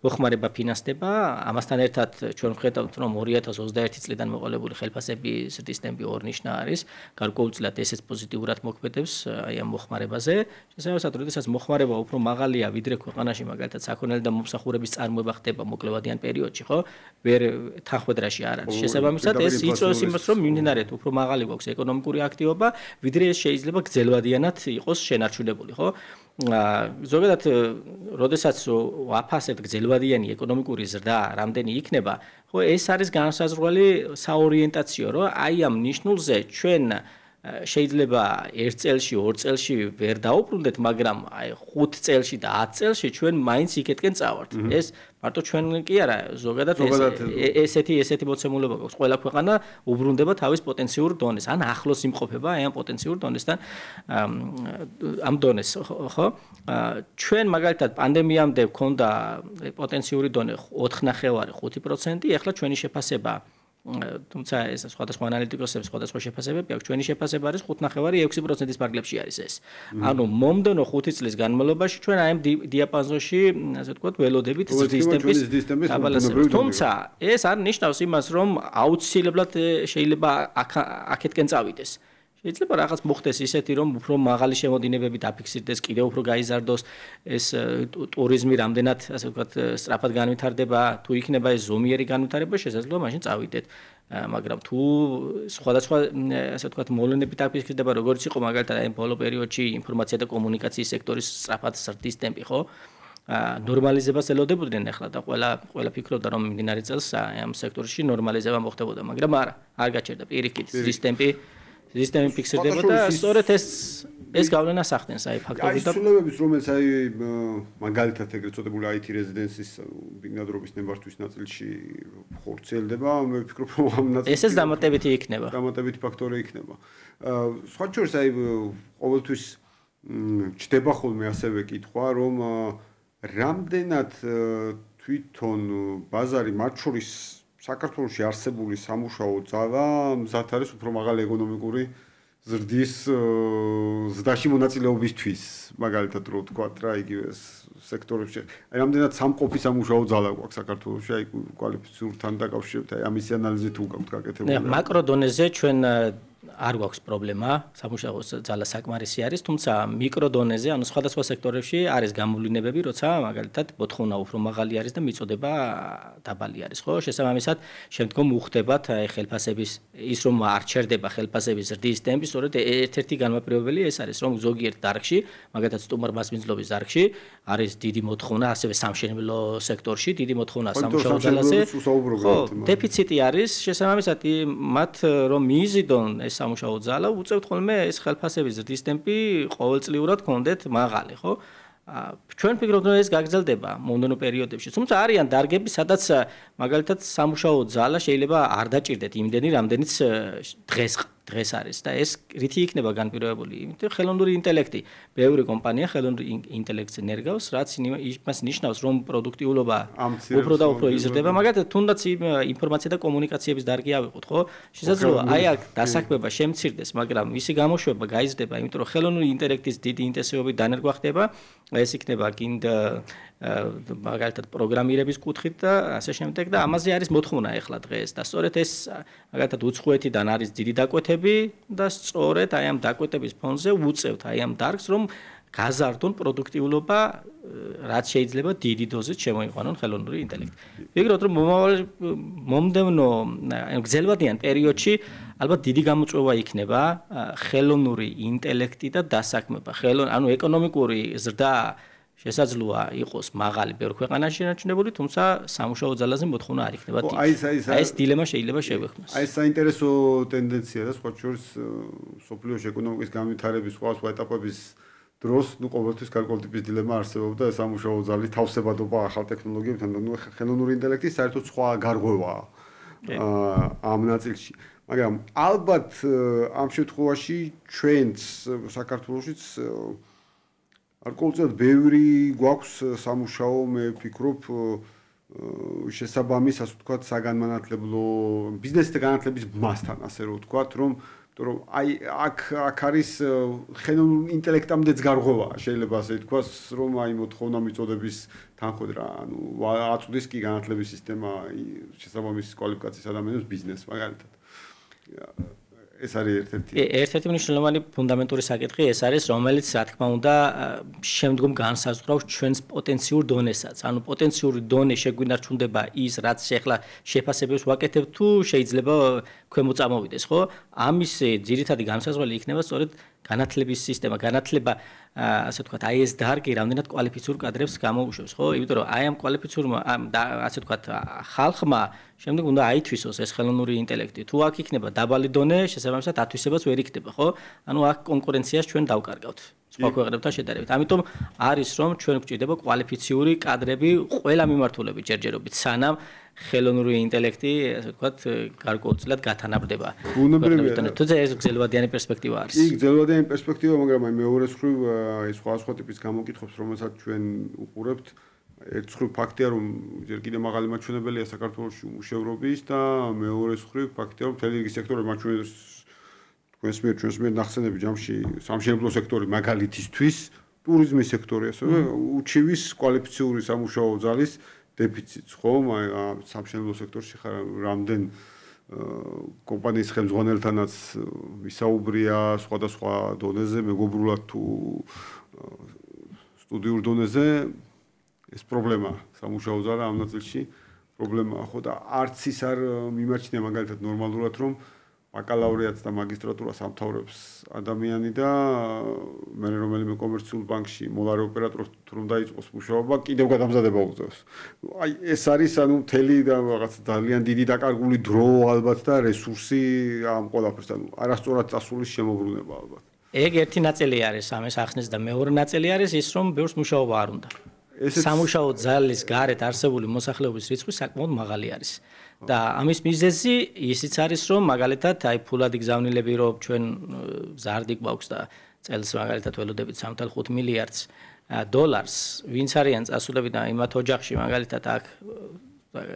Speaker 2: მოხმარება ფინანსდება, ამასთან ერთად ჩვენ ვხედავთ, რომ 2021 წლიდან მოყოლებული ხელფასები ზრდის ტემპი ორნიშნა არის, გარკვეულწილად ესეც პოზიტიურად მოქმედებს აი ამ მოხმარებაზე. შესაბამისად, როდესაც მოხმარება უფრო მაღალია, ვიდრე ქვეყანაში მაგალითად საქონელი და მომსახურების წარმოება ხდება მოკლევადიან პერიოდში, ხო? ვერ თანხმედრაში არ არის. შესაბამისად, ეს იწვევს იმას, რომ მიმდინარედ უფრო მაღალი გვაქვს ეკონომიკური აქტივობა, ვიდრე ეს შეიძლება გრძელვადიანად იყოს შენარჩუნებული, ხო? ზოგადად, როდესაც ვაფასებთ გრძელვადიანი ეკონომიკური ზრდა, რამდენი იქნება, ხო, ეს არის განსაზღვრელი საორიენტაციო, რომ აი ამ ნიშნულზე ჩვენ შეიძლება 1 წელში, 2 წელში ვერ დაუბრუნდეთ, მაგრამ აი 5 წელში და 10 წელში ჩვენ მაინც იქეთკენ წავართ. ეს მარტო ჩვენ კი არა, ზოგადად ესეთი მოცემულობა გვაქვს. ყველა ქვეყანა უბრუნდება თავის პოტენციურ დონეს, ან ახლოს იმყოფება აი ამ პოტენციურ დონესთან ამ დონეს, ხო? ჩვენ მაგალითად პანდემიამდე გვქონდა პოტენციური დონე 4.5%, ეხლა ჩვენი შეფასება თუმცა ეს სხვადასხვა ანალიტიკოსების სხვადასხვა შეფასებები აქვს, ჩვენი შეფასება არის 5.5-6%-ის ფარგლებში არის ეს. ანუ მომდენო 5 წლის განმავლობაში ჩვენ აი ამ დიაპაზონში, ასე ვთქვათ, ველოდებით ზრდის ტემპის დაბალანსებას. თუმცა ეს არ ნიშნავს იმას, რომ აუცილებლად შეიძლება აქეთკენ წავიდეს. შეიძლება რაღაც მოხდეს ისეთი, რომ უფრო მაღალი შემოდინებები დაფიქსირდეს, კიდევ უფრო გაიზარდოს ეს ტურიზმი, რამდენად ასე ვთქვათ, სწრაფად განვითარდება, თუ იქნება ეს ზომიერი განვითარება, შესაძლოა მაშინ წავიდეთ. მაგრამ თუ სხვადასხვა ასე ვთქვათ, მოვლენები დაფიქსირდება, როგორც იყო მაგალითად აი ბოლო პერიოდში ინფორმაცია და კომუნიკაციის სექტორის სწრაფად ზრდის ტემპი, ხო? ნორმალიზებას ელოდებოდნენ ახლა და ყველა ფიქრობდა, რომ მიმდინარე წელს ამ სექტორში ნორმალიზება მოხდებოდა, მაგრამ არა, არ გაჩერდა პირიქით ზრდის ტემპი. სისტემი ფიქსირდება და სწორედ ეს გავლენას ახდენს აი ფაქტორი და
Speaker 1: ცვლილებების რომელიც აი მაგალითად ეგრეთ წოდებული IT რეზიდენსის ბინადრობის ნებართვის ნაწილში ხორციელდება, მე ვფიქრობ რომ ამ ნაწილში
Speaker 2: ესეც დამატებითი იქნება.
Speaker 1: დამატებითი ფაქტორი იქნება. სხვა შორის აი ყოველთვის ჩდება ხოლმე ასევე კითხვა, რომ რამდენად თვითონ ბაზარი მათ შორის საქართველოში არსებული სამუშაო ძალა მზად არის უფრო მაღალი ეკონომიკური ზრდაში მონაწილეობისთვის, მაგალითად რო ვთქვათ რა, იგივე სექტორებში. აი რამდენად სამყოფი სამუშაო ძალა გვაქვს საქართველოში, აი კვალიფიციურთან დაკავშირებით, აი ამის ანალიზი თუ გაქვთ გაკეთებული.
Speaker 2: მაკრო დონეზე ჩვენ არ გვაქვს პრობლემა, სამუშაო ძალა საკმარისი არის, თუმცა მიკრო დონეზე, ანუ სხვადასხვა სექტორებში არის გამოვლინებები, როცა მაგალითად მოთხოვნა უფრო მაღალი არის და მიწოდება დაბალი არის, ხო? შესაბამისად, შემდგომ უხდებათ აი ხელფასების ის რომ არ ჩერდება ხელფასების ზრდის ტემპი, სწორედ ერთ-ერთი განმაპირობებელი ეს არის, რომ ზოგიერთ დარგში, მაგალითად სტუმარ-მასპინძლობის დარგში არის დიდი მოთხოვნა, ასევე სამშენებლო სექტორში დიდი მოთხოვნა სამუშაო ძალაზე. ხო, დეფიციტი არის, შესაბამისად, მათ რომ მიიზიდონ ეს სამუშაო ძალა, უწევთ ხოლმე ეს ხელფასების ზრდის ტემპი ყოველწლიურად კონდეთ მაღალი, ხო? ჩვენ ვფიქრობთ, რომ ეს გაგრძელდება მომდევნო პერიოდებში. თუმცა არიან დარგები, სადაც მაგალითად სამუშაო ძალა შეიძლება არ დაჭირდეთ იმდენი, რამდენიც დღეს არის და ეს რითი იქნება განპირობებული? იმიტომ რომ ხელოვნური ინტელექტი, ბევრი კომპანია ხელოვნურ ინტელექტს ნერგავს, რაც იმას ნიშნავს, რომ პროდუქტიულობა უფრო და უფრო იზრდება. მაგალითად, თუნდაც ინფორმაცია და კომუნიკაციების დარგი ავიღოთ, ხო? შესაძლოა აი აქ დასაქმება შემცირდეს, მაგრამ მისი გამოშვება გაიზრდება, იმიტომ რომ ხელოვნური ინტელექტის დიდი ინტენსივობით დანერგვა ხდება. ეს იქნება კიდ მაგალითად პროგრამირების კუთხით და ასე შემდეგ და ამაზე არის მოთხოვნა ახლა დღეს და სწორედ ეს მაგალითად უცხოეთიდან არის დიდი დაკვეთები და სწორედ აი ამ დაკვეთების ფონზე უწევთ აი ამ დარგს რომ გაზარდონ პროდუქტიულობა რაც შეიძლება დიდი დოზით შემოიყვანონ ხელოვნური ინტელექტი. ვიგროთ რომ მომდევნო გრძელვადიან პერიოდში ალბათ დიდი გამოწვევა იქნება ხელოვნური ინტელექტი და დასაქმება. ანუ ეკონომიკური ზრდა შესაძლოა იყოს მაღალი ბევრ ქვეყანაში შენარჩუნებული, თუმცა სამუშაო ძალაზე მოთხოვნა არ იქნება დიდი. ეს დილემა შეიძლება შევეხმოს.
Speaker 1: აი ეს საინტერესო ტენდენცია და სხვა შორის სოფლიოში ეკონომიკის განვითარების სხვა ეტაპების დროს, ყოველთვის გარკვეული ტიპის დილემა არსებობდა სამუშაო ძალის თავსებადობა ახალ ტექნოლოგიებთან და ხელოვნური ინტელექტის საერთოდ სხვა გარღვევაა ამ ნაწილში. მაგრამ ალბათ ამ შემთხვევაში ჩვენც საქართველოშიც გარკვეულწილად ბევრი გვაქვს სამუშაო, მე ვფიქრობ შესაბამის, ასე ვთქვათ, საგანმანათლებლო ბიზნესის განათლების მასთან, ასე რომ ვთქვათ, რომ აი აქ არის ხელოვნურ ინტელექტამდეც გარღვევა, შეიძლება ასე ვთქვას, რომ აი მოთხოვნა მიწოდების თანხმდრა, ანუ აწვდის კი განათლების სისტემა შესაბამის კვალიფიკაციის ადამიანებს ბიზნესს მაგალითად. ეს არის
Speaker 2: ერთ-ერთი მნიშვნელოვანი ფუნდამენტური საკითხი ეს არის, რომელიც რა თქმა უნდა შემდგომ განსაზღვრავს ჩვენს პოტენციურ დონესაც. ანუ პოტენციური დონე შეგვინარჩუნდება ის, რაც ახლა შეფასებებს ვაკეთებ თუ შეიძლება ქვემოთ წამოვიდეს, ხო? ამის ძირითადი განსაზღვრელი იქნება სწორედ განათლების სისტემა, განათლება ასე ვთქვათ, აი ეს დარგი რამდენად კვალიფიციურ კადრებს გამოუშვებს, ხო? იმიტომ რომ აი ამ კვალიფიციურმა ასე ვთქვათ, ხალხმა შემდეგ უნდა აითვისოს ეს ხელოვნური ინტელექტი. თუ აქ იქნება დაბალი დონე, შესაბამისად ათვისებაც ვერ იქნება, ხო? ანუ აქ კონკურენციას ჩვენ დავკარგავთ სხვა ქვეყნებთან შედარებით. ამიტომ არის რომ ჩვენ გვჭირდება კვალიფიციური კადრები ყველა მიმართულებით ჯერჯერობით, სანამ ხელოვნური ინტელექტი, ასე ვთქვათ, გარკვეულწილად გათანაბრდება. თუმცა ეს გრძელვადიანი პერსპექტივა არის.
Speaker 1: კი, გრძელვადიანი პერსპექტივა, მაგრამ აი მეორე მხრივ ეს სხვა ტიპის გამოკითხვებს, რომელსაც ჩვენ უყურებთ, ერთ მხრივ ფაქტია, რომ ჯერ კიდევ მაღალი მაჩვენებელია საქართველოში უმუშევრობის და მეორე მხრივ ფაქტია, რომ მთელი რიგი სექტორები მაჩვენებს ჩვენს მიერ ნახსენები ჯამში სამშენებლო სექტორი მაგალითისთვის, ტურიზმის სექტორი, ასევე უჩივის კვალიფიციური სამუშაო ძალის დეფიციტს, ხო? სამშენებლო სექტორში ხარ რამდენ კომპანიის ხელმძღვანელთანაც ვისაუბრია სხვადასხვა დონეზე, მეგობრულად თუ სტუდიურ დონეზე ეს პრობლემაა, სამუშაო ძალა ამ ნაწილში პრობლემაა, ხო და არც ის არ მიმაჩნია მაგალითად ნორმალურად, რომ ბაკალავრიატს და მაგისტრატურას ამთავრებს ადამიანი და მე რომელიმე კომერციულ ბანკში მოლარე ოპერატორს თუ რომ დაიწყოს მუშაობა, კიდევ გადამზადება უწევს. აი ეს არის ანუ მთელი და რაღაც ძალიან დიდი დაკარგული დრო ალბათ და რესურსი ამ ყველაფერს, ანუ არასწორად წასულის შემოbrunება ალბათ.
Speaker 2: ეგ ერთი ნაწილი არის ამის ახსნის და მეორე ნაწილი არის ის, რომ ბევრს მუშაობა არ უნდა. სამუშაო ძალის გარეთ არსებული მოსახლეობის რიცხვი საკმაოდ მაღალი არის. და ამის მიზეზი ისიც არის, რომ მაგალითად აი ფულადი გზავნილები რომ ჩვენ ზარდი გვაქვს და წელს მაგალითად ველოდებით 3.5 მილიარდს დოლარს, ვინც არიან წასულები და იმათ ოჯახში მაგალითად აქ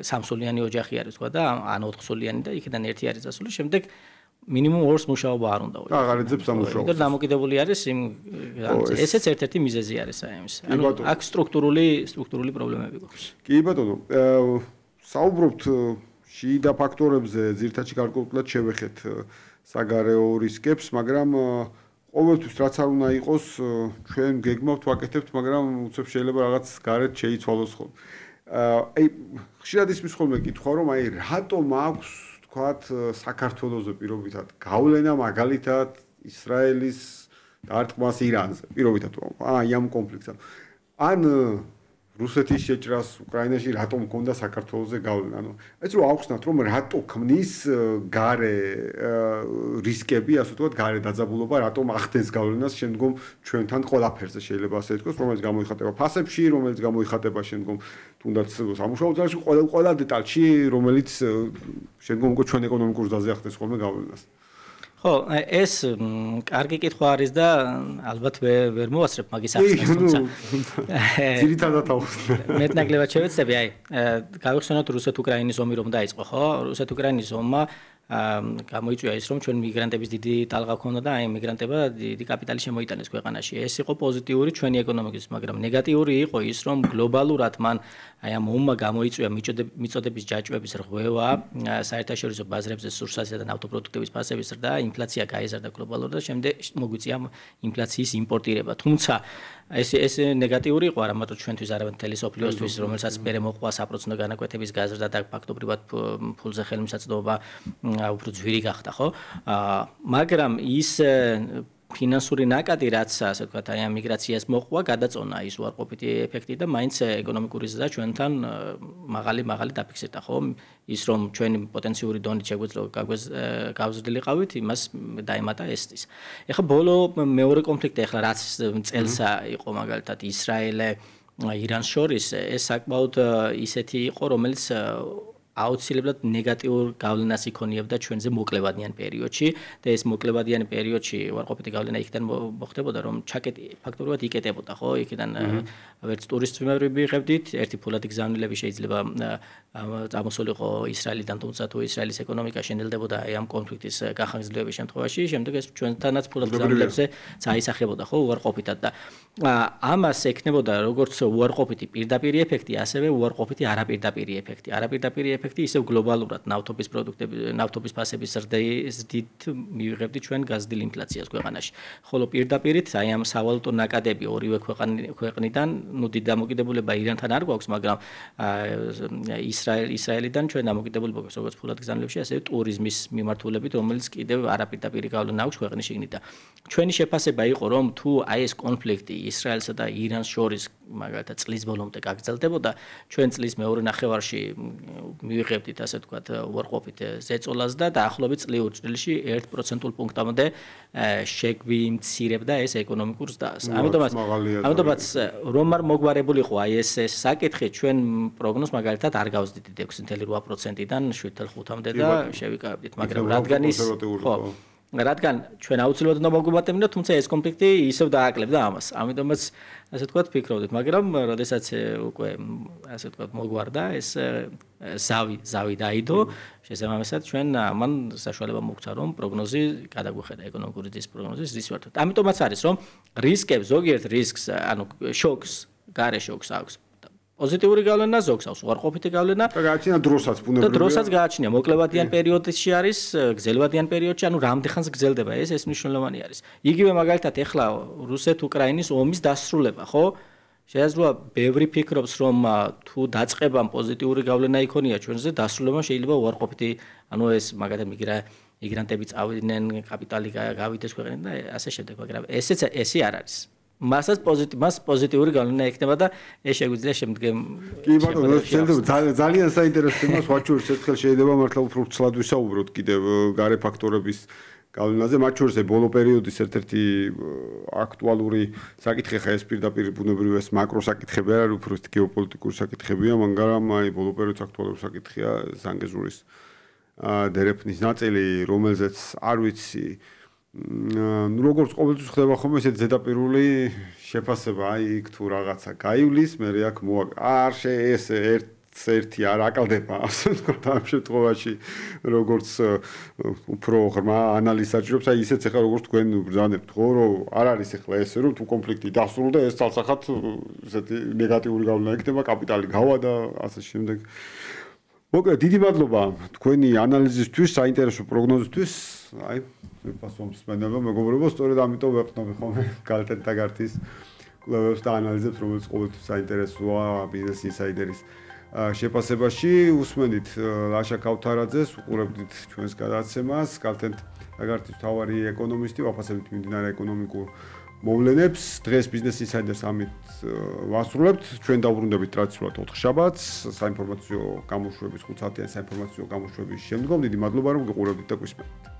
Speaker 2: სამსულიანი ოჯახი არის თქვა და ან 4-სულიანი და იქიდან ერთი არის წასული, შემდეგ მინიმუმ 2-ს მუშაობა არ უნდა.
Speaker 1: აღარიძებს სამუშაობას.
Speaker 2: და დამოკიდებული არის იმ ესეც ერთ-ერთი მიზეზი არის აი ამის. ანუ აქ სტრუქტურული პრობლემები გვაქვს.
Speaker 1: კი ბატონო, საუბრობთ შიდა ფაქტორებზე, ძირითადად გარკვეულად შევეხეთ საგარეო რისკებს, მაგრამ ყოველთვის რაც არ უნდა იყოს, ჩვენ გეგმავთ ვაკეთებთ, მაგრამ უცებ შეიძლება რაღაც გარეთ შეიცვალოს ხოლმე. აი ხშირად ისმის ხოლმე კითხვა, რომ აი რატომ აქვს თქვათ საქართველოზე პირობითად გავლენა მაგალითად ისრაელის დარტყმას ირანზე, პირობითად აი ამ კონფლიქტს. ან რუსეთის შეჭრას უკრაინაში რატომ მქონდა საქართველოზე გავლენა. ანუ ეს რომ ავხსნათ რომ რატო ქმნის გარე რისკები, ასე ვთქვათ, გარე დაძაბულობა, რატომ ახდენს გავლენას შემდგომ ჩვენთან ყველაფერზე შეიძლება ასე ითქვას, რომელიც გამოიხატება ფასებში, რომელიც გამოიხატება შემდგომ თუნდაც სამუშაო ძალში, ყველა დეტალში, რომელიც შემდგომ უკვე ჩვენ ეკონომიკურ ზაზე ახდენს ხოლმე გავლენას.
Speaker 2: ხო, ეს კარგი კითხვა არის და ალბათ ვერ მოვასწრებ მაგის ახსნას, თუმცა
Speaker 1: ძირითადად ავხსნე.
Speaker 2: მეტნაკლებად შევეცდები, გავიხსენოთ რუსეთ-უკრაინის ომი რომ დაიწყო, ხო? რუსეთ-უკრაინის ომმა გამოიწვია ის რომ ჩვენ მიგრანტების დიდი ტალღა ქონდა და აი მიგრანტებმა დიდი კაპიტალი შემოიტანეს ქვეყანაში. ეს იყო პოზიტიური ჩვენი ეკონომიკის, მაგრამ ნეგატიური იყო ის რომ გლობალურად მან აი ამ ომმა გამოიწვია მიწოდების ჯაჭვების რღვევა, საერთაშორისო ბაზრებზე სურსათისა და ნავთობპროდუქტების ფასების ზრდა, ინფლაცია გაიზარდა გლობალურად და შემდეგ მოგვიწია ინფლაციის იმპორტირება. თუმცა ეს ნეგატიური იყო არა მარტო ჩვენთვის, არამედ მთელი სოფლიოსთვის, რომელსაც მერე მოყვა საპროცენტო განაკვეთების გაზრდა და ფაქტობრივად ფულზე ხელმისაწვდომობა უფრო ძვირი გახდა, ხო? მაგრამ ის ფინანსური ნაკადი, რაც ასე ვთქვათ, აი ამ მიგრაციას მოყვა, გადაწონა ის უარყოფითი ეფექტი და მაინც ეკონომიკური ზრდა ჩვენთან მაღალი დაფიქსირდა, ხო? ის რომ ჩვენი პოტენციური დონით შეგვიძლია გავზრდილიყავით, იმას დაემატა ესტის. ეხლა ბოლო მეორე კონფლიქტი, ეხლა რაც წელსა იყო მაგალითად ისრაელე ირანს შორის, ეს საკმაოდ ისეთი იყო, რომელიც აუცილებლად ნეგატიურ გავლენას იქონიებდა ჩვენზე მოკლევადიან პერიოდში და ეს მოკლევადიან პერიოდში უარყოფითი გავლენა იქიდან მოხდებოდა რომ ფაქტობრივად იკეტებოდა ხო იქიდან ვერც ტურისტები მიიღებდით ერთი ფულადი გზავნილები შეიძლება წამოსულიყო ისრაელიდან თუმცა თუ ისრაელის ეკონომიკა შენელდებოდა ამ კონფლიქტის განხორციელების შემთხვევაში შემდეგ ეს ჩვენთანაც ფულადი გზავნილებზე წაისახებოდა ხო უარყოფითად და ამას ექნებოდა როგორც უარყოფითი პირდაპირი ეფექტი ასევე უარყოფითი არაპირდაპირი ეფექტი არაპირდაპირი ისევ გლობალურად ნავთობის პროდუქტები, ნავთობის ფასების ზრდით მივიღებდით ჩვენ გაზრდილ ინფლაციას ქვეყანაში. ხოლო პირდაპირით აი ამ სავალუტო ნაკადები ორივე ქვეყნიდან, ნუ დიდი დამოკიდებულება ირანთან არ გვაქვს, მაგრამ ისრაელიდან ჩვენ დამოკიდებულება გვაქვს როგორც ფულად გზავნილებში, ასევე ტურიზმის მიმართულებით, რომელიც კიდევ არაპირდაპირი გავლენა აქვს ქვეყნის შიგნით და ჩვენი შეფასება იყო, რომ თუ აი ეს კონფლიქტი ისრაელსა და ირანს შორის მაგალითად წლის ბოლომდე გაგრძელდებოდა, ჩვენ წლის მეორე ნახევარში მივიღებდით ასე ვთქვათ უარყოფით ზეწოლას და დაახლოებით წლიურ წრილში 1% პუნქტამდე შეგვიმცირებდა ეს ეკონომიკურ ზრდას. ამიტომაც რომ არ მოგვარებულიყო აი ეს საკითხი ჩვენ პროგნოზს მაგალითად არ გავზდით 6.8%-დან 7.5-მდე და შევიკავებდით, მაგრამ რადგან ჩვენ აუცილებლად უნდა მოგვიბატებინოთ, თუმცა ეს კონფლიქტი ისევ დააკლებდა ამას. ამიტომაც ასე ვთქვათ ფიქრობდით, მაგრამ როდესაც უკვე ასე ვთქვათ მოგვარდა ეს ზავი დაიდო, შესაბამისად ჩვენ ამან საშუალება მოგვცა რომ პროგნოზი გადაგვიხედა ეკონომიკური ზრდის პროგნოზის რის ვართ. ამიტომაც არის რომ რისკებს ზოგიერთ რისკს, ანუ შოკს, გარე შოკს აქვს პოზიტიური გავლენა ზოგს აქვს უარყოფითი გავლენა
Speaker 1: და გააჩნია დროსაც ბუნებრივია
Speaker 2: და დროსაც გააჩნია მოკლევადიან პერიოდში არის გრძელვადიან პერიოდში ანუ რამდენხანს გრძელდება ეს მნიშვნელოვანი არის იგივე მაგალითად ეხლა რუსეთ-უკრაინის ომის დასრულება ხო შეიძლება ბევრი ფიქრობს რომ თუ დაწყებამ პოზიტიური გავლენა იქონია ჩვენზე დასრულებამ შეიძლება უარყოფითი ანუ ეს მაგალითად მიგრანტები წავიდნენ კაპიტალი გავიდეს ქვეყნიდან და ასე შემდეგ მაგრამ ესე არ არის მასაც პოზიტიური გავლენა ექნება და ეს შეგვიძლია შემდგომ
Speaker 1: კი ბატონო ძალიან საინტერესო თემას ვაჩვენებთ ერთხელ შეიძლება მართლა უფრო ცლად ვისაუბროთ კიდევ გარე ფაქტორების გავლენაზე მათ შორის ბოლო პერიოდის ერთ-ერთი აქტუალური საკითხი ხა ეს პირდაპირ ბუნებრივი ეს მაკრო საკითხები არ არის უფრო გეოპოლიტიკური საკითხებია მაგრამ აი ბოლო პერიოდის აქტუალური საკითხია ზანგეზურის დერეფნის ნაწილი რომელზეც არ ვიცი ну როგორც ყოველთვის ხდება ხოლმე ესეთ ზედაპირული შეფასება აი იქ თუ რაღაცა გაივლის მე აქ არ ეს ერთი არ აკლდება ასე ვთქვათ ამ შემთხვევაში როგორც უფრო ღრმა ანალიზს საჭიროებს აი ისეც ახლა როგორც თქვენ ბრძანებთ ხო რომ არ არის ახლა ესე რომ თუ კონფლიქტი დასრულდა ეს თალსახად ესეთი ნეგატიური გავლენა იქნება კაპიტალი გავა და ასე შემდეგ მოკლედ დიდი მადლობა თქვენი ანალიზისთვის საინტერესო პროგნოზისთვის აი ფასომს მენელო მეგობრებო სწორედ ამიტომ ვეყნობი ხოლმე გალტენ ტაგარტის კვლევებს და ანალიზებს რომელიც ყოველთვის საინტერესოა ბიზნეს ინსაიდერის შეფასებაში უსმენთ ლაშა ქავთარაძეს, უყურებდით ჩვენს გადაცემას, გავთენთ აგართვის თავარი ეკონომისტი, ვაფასებთ მიმდინარე ეკონომიკურ მოვლენებს. დღეს Business Insider-ს ამით ვასრულებთ. ჩვენ დავბრუნდებით ტრადიციულად 4 შაბათს, საინფორმაციო გამოშვების 5 საათიანი საინფორმაციო გამოშვების შემდგომ. დიდი მადლობა რომ გიყურებდით და გვისმენთ.